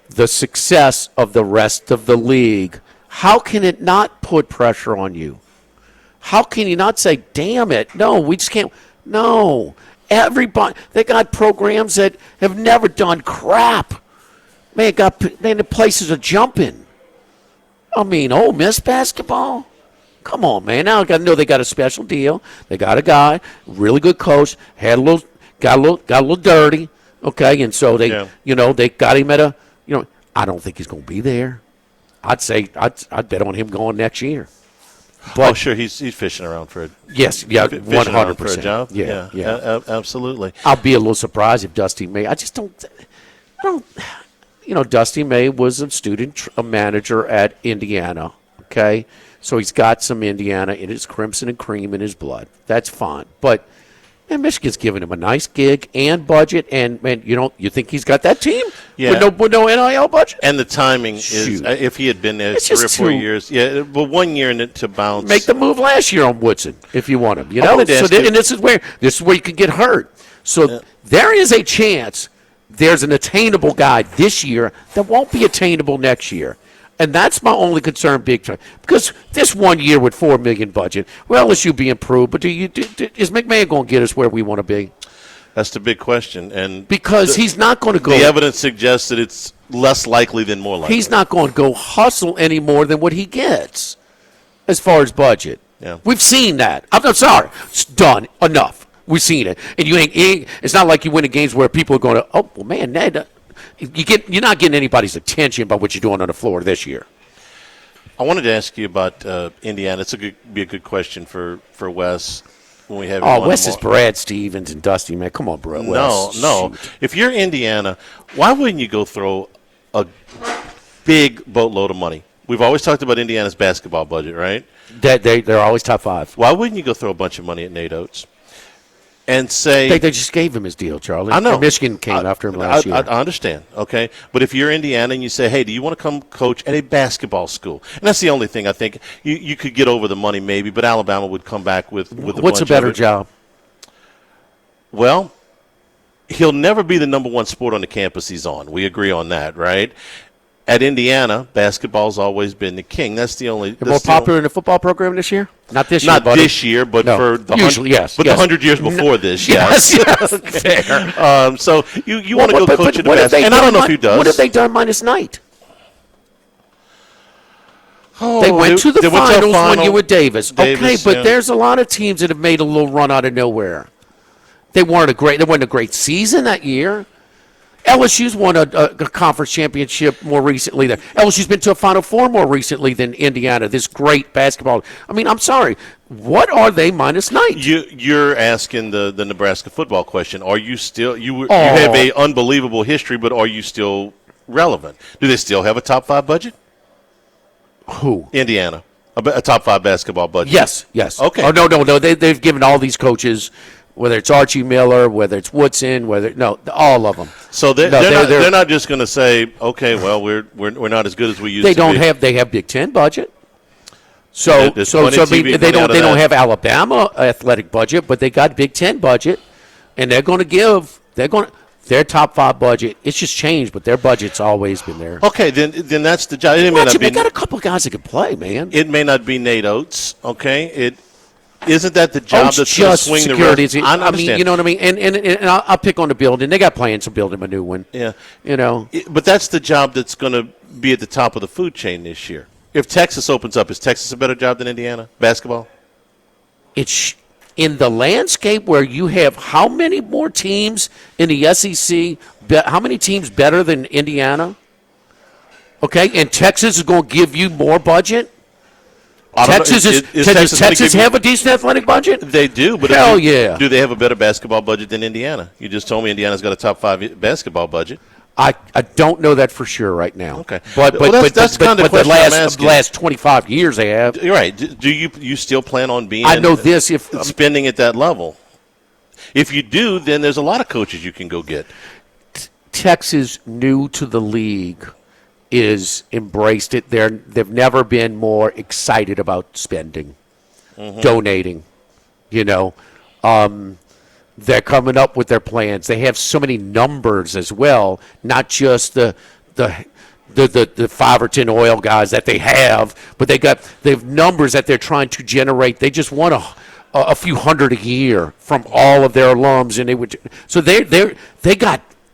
S6: the success of the rest of the league. How can it not put pressure on you? How can you not say, damn it, no, we just can't. No. Everybody, they got programs that have never done crap. Man, the places are jumping. I mean, Ole Miss basketball? Come on, man. Now I got to know they got a special deal. They got a guy, really good coach, got a little dirty, okay, and so they, they got him at I don't think he's going to be there. I'd bet on him going next year.
S5: But, sure, he's fishing around for it.
S6: Yes, 100%
S5: for a job.
S6: Yeah,
S5: absolutely.
S6: I'll be a little surprised if Dusty May. I don't. Dusty May was a manager at Indiana. Okay, so he's got some Indiana in his crimson and cream in his blood. That's fine, but. And Michigan's giving him a nice gig and budget, and man, you think he's got that team with no NIL budget?
S5: And the timing is, if he had been there 3 or 4 years, but 1 year to bounce.
S6: Make the move last year on Woodson if you want him. And this is where you can get hurt. So there is a chance there's an attainable guy this year that won't be attainable next year. And that's my only concern, big time. Because this 1 year with $4 million budget, well, LSU be improved, but is McMahon going to get us where we want to be?
S5: That's the big question. And
S6: because he's not going to go.
S5: The evidence suggests that it's less likely than more likely.
S6: He's not going to go hustle any more than what he gets as far as budget.
S5: Yeah.
S6: We've seen that. I'm sorry. It's done. Enough. We've seen it. And it's not like you win in games where people are going to, oh, well, man, Ned. You're not getting anybody's attention by what you're doing on the floor this year.
S5: I wanted to ask you about Indiana. It's be a good question for Wes when we have.
S6: Wes is Brad Stevens and Dusty, man. Come on, bro.
S5: No.
S6: Shoot.
S5: If you're Indiana, why wouldn't you go throw a big boatload of money? We've always talked about Indiana's basketball budget, right?
S6: They're always top 5.
S5: Why wouldn't you go throw a bunch of money at Nate Oates? And say
S6: they just gave him his deal, Charlie.
S5: I know.
S6: And Michigan came after him last year.
S5: I understand, okay? But if you're Indiana and you say, hey, do you want to come coach at a basketball school? And that's the only thing I think. You could get over the money maybe, but Alabama would come back with
S6: What's a better job?
S5: Well, he'll never be the number 1 sport on the campus he's on. We agree on that, right? At Indiana, basketball's always been the king. That's the only.
S6: They're more popular in the football program this year? Not this year,
S5: Not
S6: buddy.
S5: this year, but for the
S6: usually, yes.
S5: But the 100 years before this, yes.
S6: Okay.
S5: Fair. So you want to go coach at the basketball, and I don't know if he does.
S6: What have they done minus Knight?
S5: Oh,
S6: they went to the finals when you were Davis. Okay, but
S5: yeah.
S6: There's a lot of teams that have made a little run out of nowhere. They weren't a great season that year. LSU's won a conference championship more recently. LSU's been to a Final Four more recently than Indiana. This great basketball. I mean, I'm sorry. What are they minus 9?
S5: You're asking the Nebraska football question. Are you still you have a unbelievable history, but are you still relevant? Do they still have a top 5 budget?
S6: Who?
S5: Indiana. A top 5 basketball budget.
S6: Yes.
S5: Okay.
S6: Oh, no. They've given all these coaches, whether it's Archie Miller, whether it's Woodson, all of them.
S5: So they're not just going to say, okay, well, we're not as good as we used to be.
S6: They have Big Ten budget. So they don't have Alabama athletic budget, but they got Big Ten budget, and they're going to give their top 5 budget. It's just changed, but their budget's always been there.
S5: Okay, then that's the job.
S6: They got a couple of guys that can play, man.
S5: It may not be Nate Oates. Okay, isn't that the job that's going to
S6: just
S5: swing
S6: security.
S5: the rest?
S6: I mean, you know what I mean. And I'll pick on the building. They got plans to build him a new one.
S5: Yeah,
S6: But
S5: that's the job that's going to be at the top of the food chain this year. If Texas opens up, is Texas a better job than Indiana basketball?
S6: It's in the landscape where you have how many more teams in the SEC? How many teams better than Indiana? Okay, and Texas is going to give you more budget. Does Texas have a decent athletic budget?
S5: They do, but do they have a better basketball budget than Indiana? You just told me Indiana's got a top 5 basketball budget.
S6: I don't know that for sure right now.
S5: Okay,
S6: but
S5: that's kind of the question I'm asking.
S6: The last 25 years they have.
S5: You're right. Do you still plan on being?
S6: I know this. If
S5: spending at that level, if you do, then there's a lot of coaches you can go get.
S6: Texas, new to the league, is embraced it. They've never been more excited about spending, donating. They're coming up with their plans. They have so many numbers as well, not just the 5 or 10 oil guys that they have, but they have numbers that they're trying to generate. They just want a few hundred a year from all of their alums, and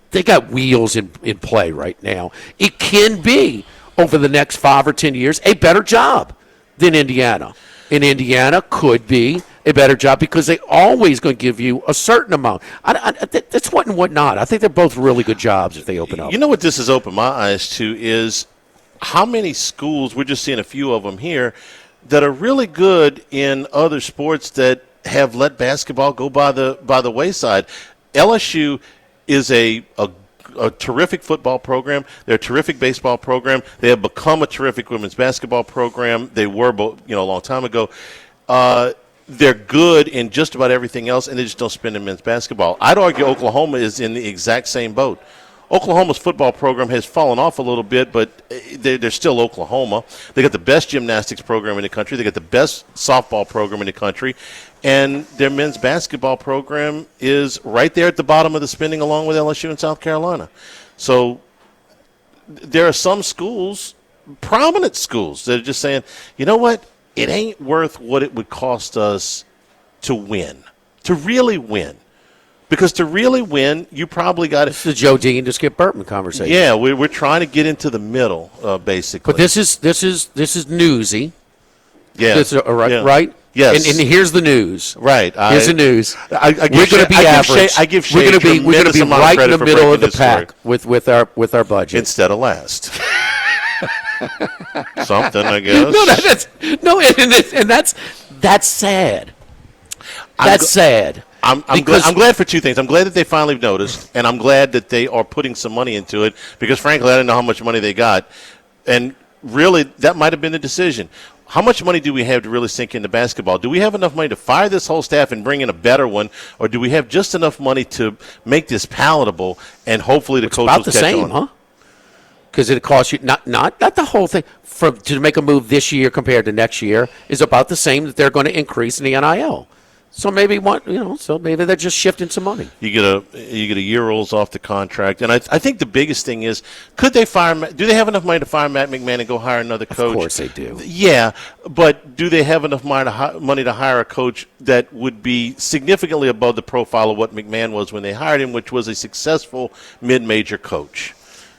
S6: they got wheels in play right now. It can be over the next 5 or 10 years a better job than Indiana. And Indiana could be a better job because they always going to give you a certain amount. That's what and what not. I think they're both really good jobs if they open up.
S5: You know what this has opened my eyes to is how many schools, we're just seeing a few of them here, that are really good in other sports that have let basketball go by the wayside. LSU is a terrific football program. They're a terrific baseball program. They have become a terrific women's basketball program. They were, a long time ago. They're good in just about everything else, and they just don't spend in men's basketball. I'd argue Oklahoma is in the exact same boat. Oklahoma's football program has fallen off a little bit, but they're still Oklahoma. They got the best gymnastics program in the country. They got the best softball program in the country. And their men's basketball program is right there at the bottom of the spending along with LSU and South Carolina. So there are some schools, prominent schools, that are just saying, you know what, it ain't worth what it would cost us to win, to really win. Because to really win, you probably got to.
S6: This is the Joe Dean to Skip Burtman conversation.
S5: Yeah, we're trying to get into the middle, basically.
S6: But this is newsy.
S5: Yeah,
S6: right.
S5: Yes,
S6: and here's the news.
S5: Right,
S6: here's the news.
S5: We're
S6: going to be average. We're going to be right in the middle of the pack with our budget
S5: instead of last. Something, I guess.
S6: That's sad. That's sad.
S5: I'm glad for two things. I'm glad that they finally noticed, and I'm glad that they are putting some money into it because, frankly, I didn't know how much money they got. And really, that might have been the decision. How much money do we have to really sink into basketball? Do we have enough money to fire this whole staff and bring in a better one, or do we have just enough money to make this palatable and hopefully the coach will catch on?
S6: About the same, huh? Because it costs you not the whole thing to make a move this year compared to next year is about the same that they're going to increase in the NIL. So maybe maybe they're just shifting some money.
S5: You get a year rolls off the contract, and I think the biggest thing is, could they fire? Do they have enough money to fire Matt McMahon and go hire another coach?
S6: Of course they do.
S5: Yeah, but do they have enough money to hire a coach that would be significantly above the profile of what McMahon was when they hired him, which was a successful mid-major coach?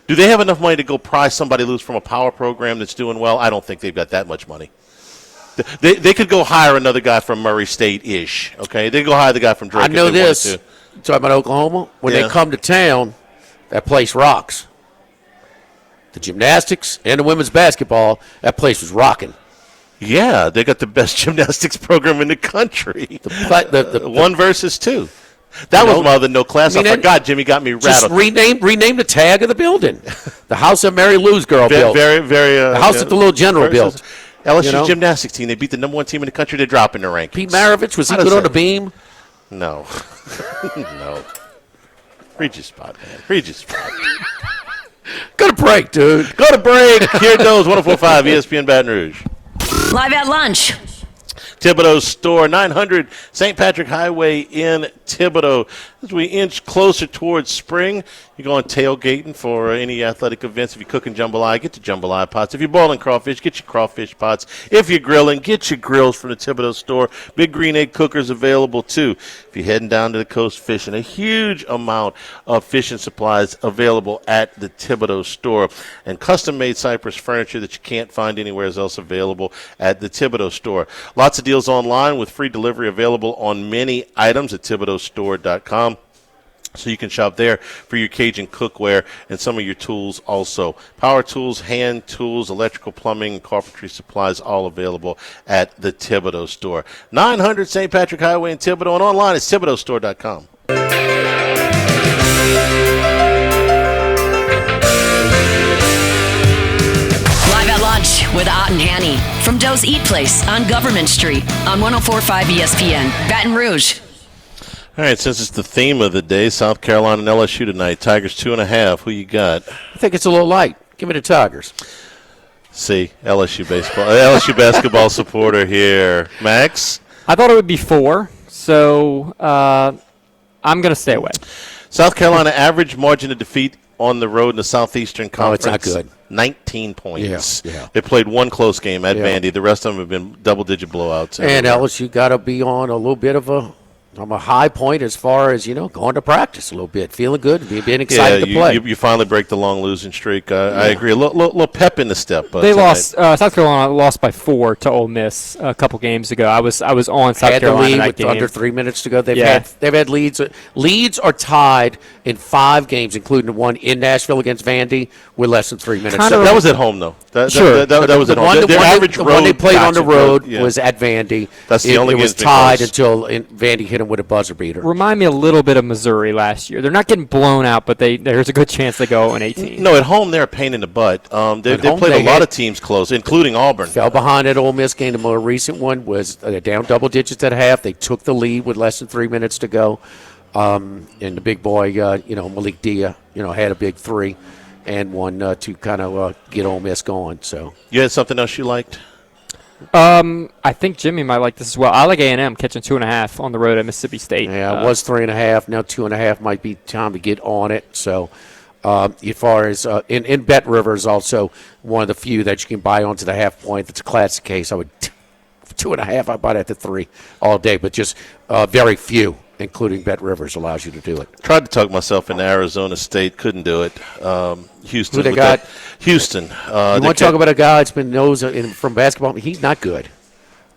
S5: Do they have enough money to go pry somebody loose from a power program that's doing well? I don't think they've got that much money. They could go hire another guy from Murray State-ish, okay? They could go hire the guy from Drake.
S6: I know this. Talking about Oklahoma, when they come to town, That place rocks. The gymnastics and the women's basketball, that place was rocking.
S5: Yeah, they got the best gymnastics program in the country. The 1 versus 2. That was more than no class. I forgot. Jimmy got me rattled.
S6: Just rename the tag of the building. The house that Mary Lou's girl built.
S5: Very.
S6: The house that the little general built.
S5: LSU gymnastics team. They beat the number 1 team in the country. They're dropping the rankings.
S6: Pete Maravich, was he good on the beam?
S5: No. No. Read your spot, man. Read your spot.
S6: Go to break, dude.
S5: Go to break. Here goes 104.5 ESPN Baton Rouge.
S2: Live at lunch.
S5: Thibodaux store, 900 St. Patrick Highway in Thibodaux. As we inch closer towards spring, you're going tailgating for any athletic events. If you're cooking jambalaya, get your jambalaya pots. If you're boiling crawfish, get your crawfish pots. If you're grilling, get your grills from the Thibodaux store. Big green egg cookers available too. If you're heading down to the coast fishing, a huge amount of fishing supplies available at the Thibodaux store. And custom-made cypress furniture that you can't find anywhere else available at the Thibodaux store. Lots of deals online with free delivery available on many items at ThibodauxStore.com. So you can shop there for your Cajun cookware and some of your tools also. Power tools, hand tools, electrical, plumbing, and carpentry supplies all available at the Thibodaux store. 900 St. Patrick Highway in Thibodaux, and online at ThibodauxStore.com.
S2: Live at lunch with Ott and Hanny from Doe's Eat Place on Government Street on 104.5 ESPN, Baton Rouge.
S5: All right, since it's the theme of the day, South Carolina and LSU tonight. Tigers 2.5. Who you got?
S6: I think it's a little light. Give me the Tigers.
S5: See, LSU basketball supporter here. Max?
S11: I thought it would be 4, so I'm going to stay away.
S5: South Carolina average margin of defeat on the road in the Southeastern Conference.
S6: Oh, it's not good.
S5: 19 points.
S6: Yeah.
S5: They played one close game at Vandy. The rest of them have been double-digit blowouts.
S6: And LSU got to be on a little bit of a high point as far as, going to practice a little bit, feeling good, being excited to play.
S5: You finally break the long losing streak. I agree. A little pep in the step.
S11: They lost. South Carolina lost by 4 to Ole Miss a couple games ago. I was on South Carolina
S6: lead
S11: that
S6: with
S11: game.
S6: Under 3 minutes to go. They've had leads. Leads are tied in 5 games, including the one in Nashville against Vandy with less than 3 minutes.
S5: That was at home, though. That was at home.
S6: The one they played on the road was at Vandy.
S5: That's the only
S6: game. It was tied until Vandy hit him with a buzzer beater.
S11: Remind me a little bit of Missouri last year. They're not getting blown out, but there's a good chance they go 0-18.
S5: No, at home they're a pain in the butt. They played a lot of teams close, including Auburn.
S6: Fell behind at Ole Miss game. The more recent one was down double digits at half. They took the lead with less than 3 minutes to go. And the big boy, Malik Dia, had a big 3 and one to kind of get Ole Miss going. So
S5: you had something else you liked?
S11: I think Jimmy might like this as well. I like A&M catching 2.5 on the road at Mississippi State.
S6: Yeah, it was 3.5. Now 2.5 might be time to get on it. So as far as in Bet River is also one of the few that you can buy onto the half point. That's a classic case. I would 2.5. I buy that at 3 all day, but just very few, including Bet Rivers, allows you to do it.
S5: Tried to talk myself into Arizona State, couldn't do it. Houston.
S6: Who they got?
S5: Houston.
S6: You want to talk about a guy that's been knows from basketball? He's not good.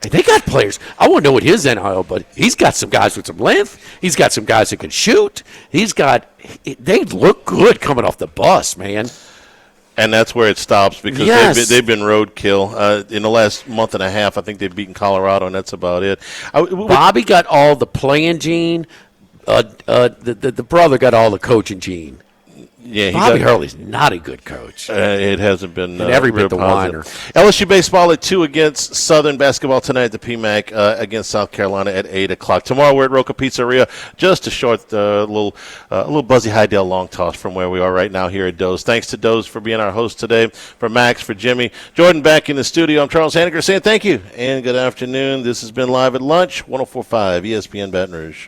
S6: They got players. I won't know what his NIL, but he's got some guys with some length. He's got some guys that can shoot. They look good coming off the bus, man.
S5: And that's where it stops because they've been roadkill. In the last month and a half, I think they've beaten Colorado, and that's about it.
S6: Bobby got all the playing gene. The brother got all the coaching gene.
S5: Yeah,
S6: Bobby Hurley's not a good coach.
S5: It hasn't been
S6: every bit the whiner.
S5: LSU baseball at 2 against Southern basketball tonight at the PMAC against South Carolina at 8 o'clock. Tomorrow we're at Roca Pizzeria. Just a short little Buzzy Hydell long toss from where we are right now here at Doe's. Thanks to Doe's for being our host today. For Max, for Jimmy, Jordan back in the studio. I'm Charles Hanniger saying thank you and good afternoon. This has been Live at Lunch, 104.5 ESPN Baton Rouge.